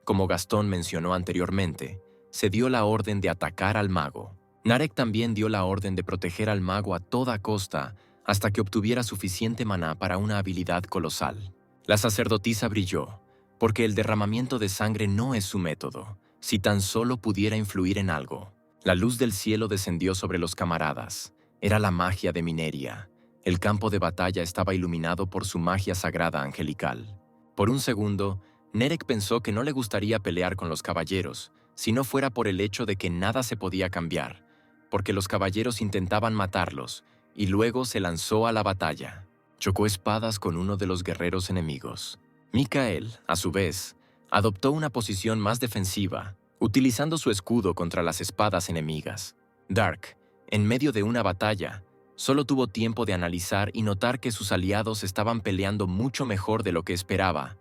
[SPEAKER 1] Como Gastón mencionó anteriormente, se dio la orden de atacar al mago. Narek también dio la orden de proteger al mago a toda costa hasta que obtuviera suficiente maná para una habilidad colosal. La sacerdotisa brilló, porque el derramamiento de sangre no es su método, si tan solo pudiera influir en algo. La luz del cielo descendió sobre los camaradas. Era la magia de Mineria. El campo de batalla estaba iluminado por su magia sagrada angelical. Por un segundo, Nerek pensó que no le gustaría pelear con los caballeros, si no fuera por el hecho de que nada se podía cambiar, porque los caballeros intentaban matarlos, y luego se lanzó a la batalla. Chocó espadas con uno de los guerreros enemigos. Mikael, a su vez, adoptó una posición más defensiva, utilizando su escudo contra las espadas enemigas. Dark, en medio de una batalla, solo tuvo tiempo de analizar y notar que sus aliados estaban peleando mucho mejor de lo que esperaba,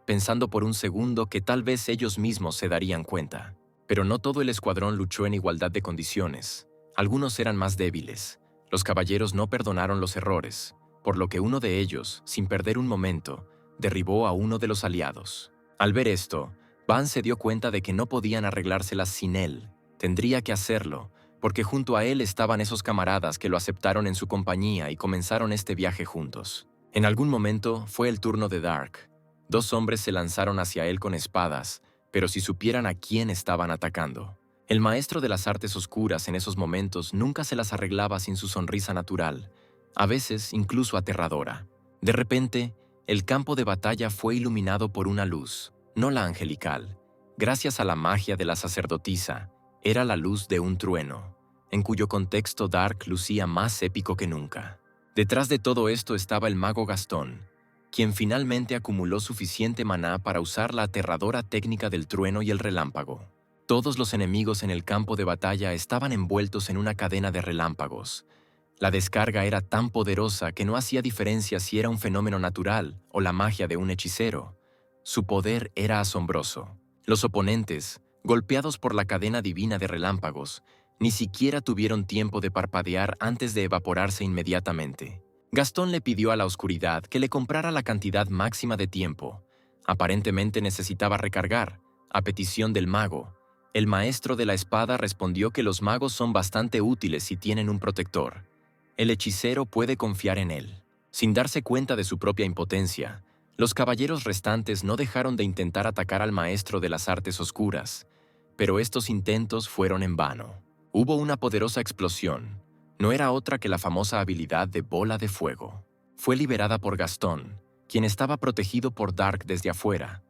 [SPEAKER 1] pensando por un segundo que tal vez ellos mismos se darían cuenta. Pero no todo el escuadrón luchó en igualdad de condiciones. Algunos eran más débiles. Los caballeros no perdonaron los errores, por lo que uno de ellos, sin perder un momento, derribó a uno de los aliados. Al ver esto, Van se dio cuenta de que no podían arreglárselas sin él. Tendría que hacerlo, porque junto a él estaban esos camaradas que lo aceptaron en su compañía y comenzaron este viaje juntos. En algún momento fue el turno de Dark. Dos hombres se lanzaron hacia él con espadas, pero si supieran a quién estaban atacando. El maestro de las artes oscuras en esos momentos nunca se las arreglaba sin su sonrisa natural, a veces incluso aterradora. De repente, el campo de batalla fue iluminado por una luz, no la angelical. Gracias a la magia de la sacerdotisa, era la luz de un trueno, en cuyo contexto Dark lucía más épico que nunca. Detrás de todo esto estaba el mago Gastón, quien finalmente acumuló suficiente maná para usar la aterradora técnica del trueno y el relámpago. Todos los enemigos en el campo de batalla estaban envueltos en una cadena de relámpagos. La descarga era tan poderosa que no hacía diferencia si era un fenómeno natural o la magia de un hechicero. Su poder era asombroso. Los oponentes, golpeados por la cadena divina de relámpagos, ni siquiera tuvieron tiempo de parpadear antes de evaporarse inmediatamente. Gastón le pidió a la oscuridad que le comprara la cantidad máxima de tiempo. Aparentemente necesitaba recargar, a petición del mago. El maestro de la espada respondió que los magos son bastante útiles si tienen un protector. El hechicero puede confiar en él. Sin darse cuenta de su propia impotencia, los caballeros restantes no dejaron de intentar atacar al maestro de las artes oscuras, pero estos intentos fueron en vano. Hubo una poderosa explosión. No era otra que la famosa habilidad de bola de fuego. Fue liberada por Gastón, quien estaba protegido por Dark desde afuera.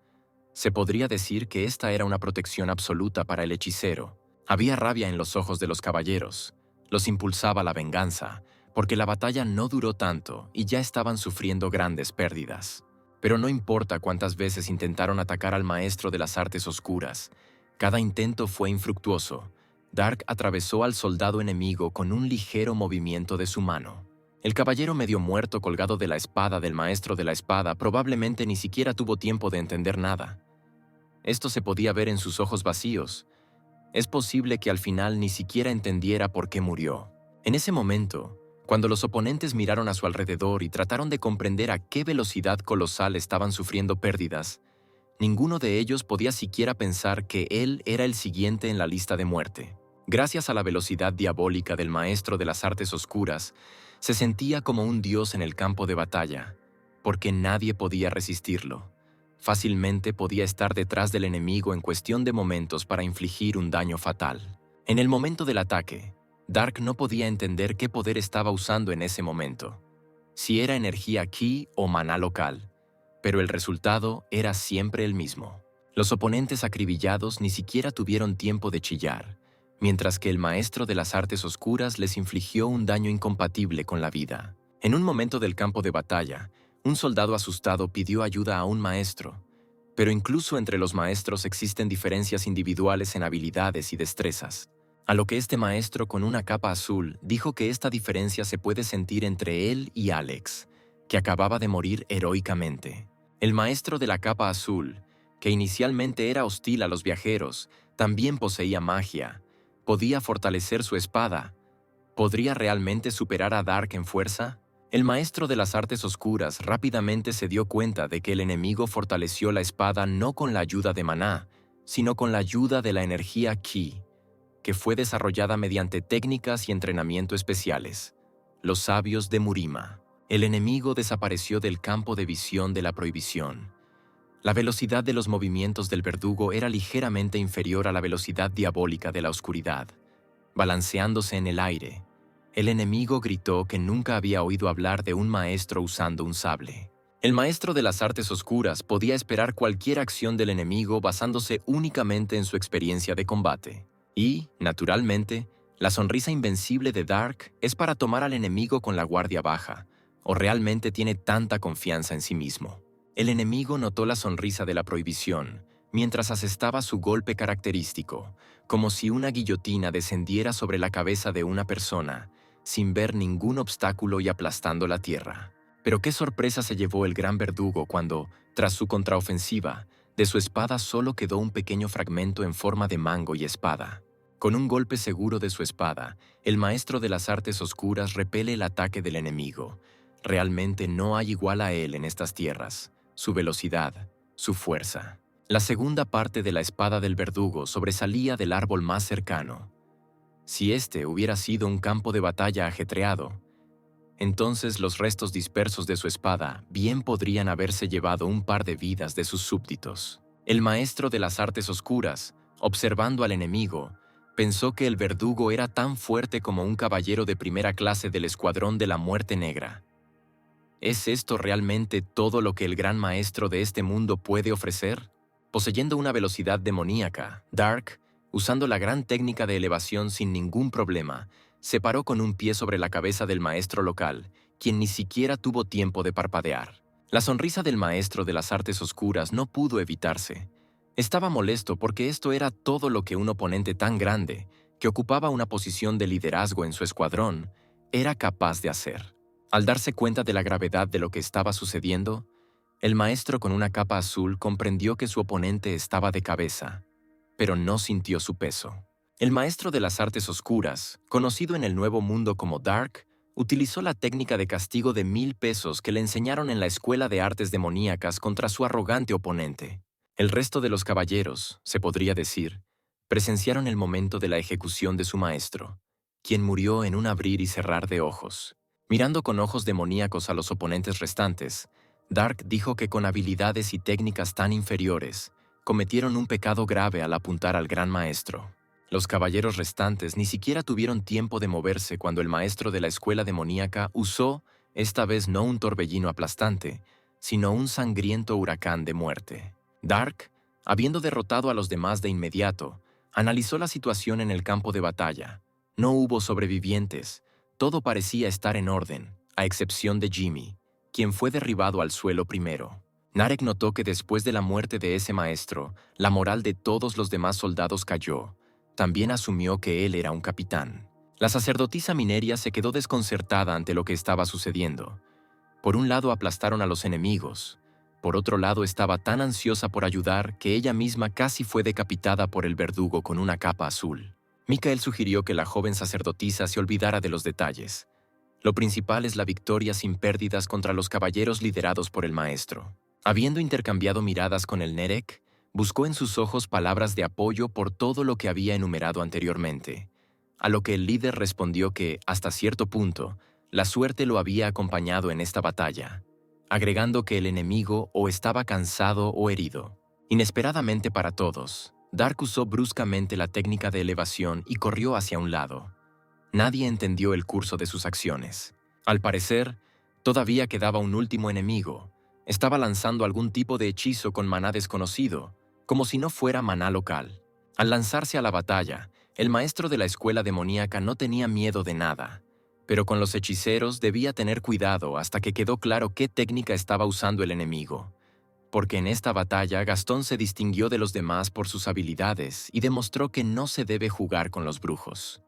[SPEAKER 1] Se podría decir que esta era una protección absoluta para el hechicero. Había rabia en los ojos de los caballeros. Los impulsaba la venganza, porque la batalla no duró tanto y ya estaban sufriendo grandes pérdidas. Pero no importa cuántas veces intentaron atacar al maestro de las artes oscuras, cada intento fue infructuoso. Dark atravesó al soldado enemigo con un ligero movimiento de su mano. El caballero medio muerto colgado de la espada del maestro de la espada probablemente ni siquiera tuvo tiempo de entender nada. Esto se podía ver en sus ojos vacíos. Es posible que al final ni siquiera entendiera por qué murió. En ese momento, cuando los oponentes miraron a su alrededor y trataron de comprender a qué velocidad colosal estaban sufriendo pérdidas, ninguno de ellos podía siquiera pensar que él era el siguiente en la lista de muerte. Gracias a la velocidad diabólica del maestro de las artes oscuras, se sentía como un dios en el campo de batalla, porque nadie podía resistirlo. Fácilmente podía estar detrás del enemigo en cuestión de momentos para infligir un daño fatal. En el momento del ataque, Dark no podía entender qué poder estaba usando en ese momento, si era energía ki o maná local, pero el resultado era siempre el mismo. Los oponentes acribillados ni siquiera tuvieron tiempo de chillar, mientras que el maestro de las artes oscuras les infligió un daño incompatible con la vida. En un momento del campo de batalla, un soldado asustado pidió ayuda a un maestro, pero incluso entre los maestros existen diferencias individuales en habilidades y destrezas. A lo que este maestro con una capa azul dijo que esta diferencia se puede sentir entre él y Alex, que acababa de morir heroicamente. El maestro de la capa azul, que inicialmente era hostil a los viajeros, también poseía magia, podía fortalecer su espada. ¿Podría realmente superar a Dark en fuerza? El maestro de las artes oscuras rápidamente se dio cuenta de que el enemigo fortaleció la espada no con la ayuda de maná, sino con la ayuda de la energía ki, que fue desarrollada mediante técnicas y entrenamiento especiales. Los sabios de Murima. El enemigo desapareció del campo de visión de la prohibición. La velocidad de los movimientos del verdugo era ligeramente inferior a la velocidad diabólica de la oscuridad. Balanceándose en el aire, el enemigo gritó que nunca había oído hablar de un maestro usando un sable. El maestro de las artes oscuras podía esperar cualquier acción del enemigo basándose únicamente en su experiencia de combate. Y, naturalmente, la sonrisa invencible de Dark es para tomar al enemigo con la guardia baja, o realmente tiene tanta confianza en sí mismo. El enemigo notó la sonrisa de la prohibición, mientras asestaba su golpe característico, como si una guillotina descendiera sobre la cabeza de una persona, sin ver ningún obstáculo y aplastando la tierra. Pero qué sorpresa se llevó el gran verdugo cuando, tras su contraofensiva, de su espada solo quedó un pequeño fragmento en forma de mango y espada. Con un golpe seguro de su espada, el maestro de las artes oscuras repele el ataque del enemigo. Realmente no hay igual a él en estas tierras, su velocidad, su fuerza. La segunda parte de la espada del verdugo sobresalía del árbol más cercano. Si este hubiera sido un campo de batalla ajetreado, entonces los restos dispersos de su espada bien podrían haberse llevado un par de vidas de sus súbditos. El maestro de las artes oscuras, observando al enemigo, pensó que el verdugo era tan fuerte como un caballero de primera clase del escuadrón de la muerte negra. ¿Es esto realmente todo lo que el gran maestro de este mundo puede ofrecer? Poseyendo una velocidad demoníaca, Dark, usando la gran técnica de elevación sin ningún problema, se paró con un pie sobre la cabeza del maestro local, quien ni siquiera tuvo tiempo de parpadear. La sonrisa del maestro de las artes oscuras no pudo evitarse. Estaba molesto porque esto era todo lo que un oponente tan grande, que ocupaba una posición de liderazgo en su escuadrón, era capaz de hacer. Al darse cuenta de la gravedad de lo que estaba sucediendo, el maestro con una capa azul comprendió que su oponente estaba de cabeza, pero no sintió su peso. El maestro de las artes oscuras, conocido en el Nuevo Mundo como Dark, utilizó la técnica de castigo de 1000 pesos que le enseñaron en la Escuela de Artes Demoníacas contra su arrogante oponente. El resto de los caballeros, se podría decir, presenciaron el momento de la ejecución de su maestro, quien murió en un abrir y cerrar de ojos. Mirando con ojos demoníacos a los oponentes restantes, Dark dijo que con habilidades y técnicas tan inferiores, cometieron un pecado grave al apuntar al gran maestro. Los caballeros restantes ni siquiera tuvieron tiempo de moverse cuando el maestro de la escuela demoníaca usó, esta vez no un torbellino aplastante, sino un sangriento huracán de muerte. Dark, habiendo derrotado a los demás de inmediato, analizó la situación en el campo de batalla. No hubo sobrevivientes, todo parecía estar en orden, a excepción de Jimmy, quien fue derribado al suelo primero. Narek notó que después de la muerte de ese maestro, la moral de todos los demás soldados cayó. También asumió que él era un capitán. La sacerdotisa Mineria se quedó desconcertada ante lo que estaba sucediendo. Por un lado aplastaron a los enemigos, por otro lado estaba tan ansiosa por ayudar que ella misma casi fue decapitada por el verdugo con una capa azul. Micael sugirió que la joven sacerdotisa se olvidara de los detalles. Lo principal es la victoria sin pérdidas contra los caballeros liderados por el maestro. Habiendo intercambiado miradas con el Nerek, buscó en sus ojos palabras de apoyo por todo lo que había enumerado anteriormente, a lo que el líder respondió que, hasta cierto punto, la suerte lo había acompañado en esta batalla, agregando que el enemigo o estaba cansado o herido. Inesperadamente para todos, Dark usó bruscamente la técnica de elevación y corrió hacia un lado. Nadie entendió el curso de sus acciones. Al parecer, todavía quedaba un último enemigo. Estaba lanzando algún tipo de hechizo con maná desconocido, como si no fuera maná local. Al lanzarse a la batalla, el maestro de la escuela demoníaca no tenía miedo de nada, pero con los hechiceros debía tener cuidado hasta que quedó claro qué técnica estaba usando el enemigo. Porque en esta batalla Gastón se distinguió de los demás por sus habilidades y demostró que no se debe jugar con los brujos.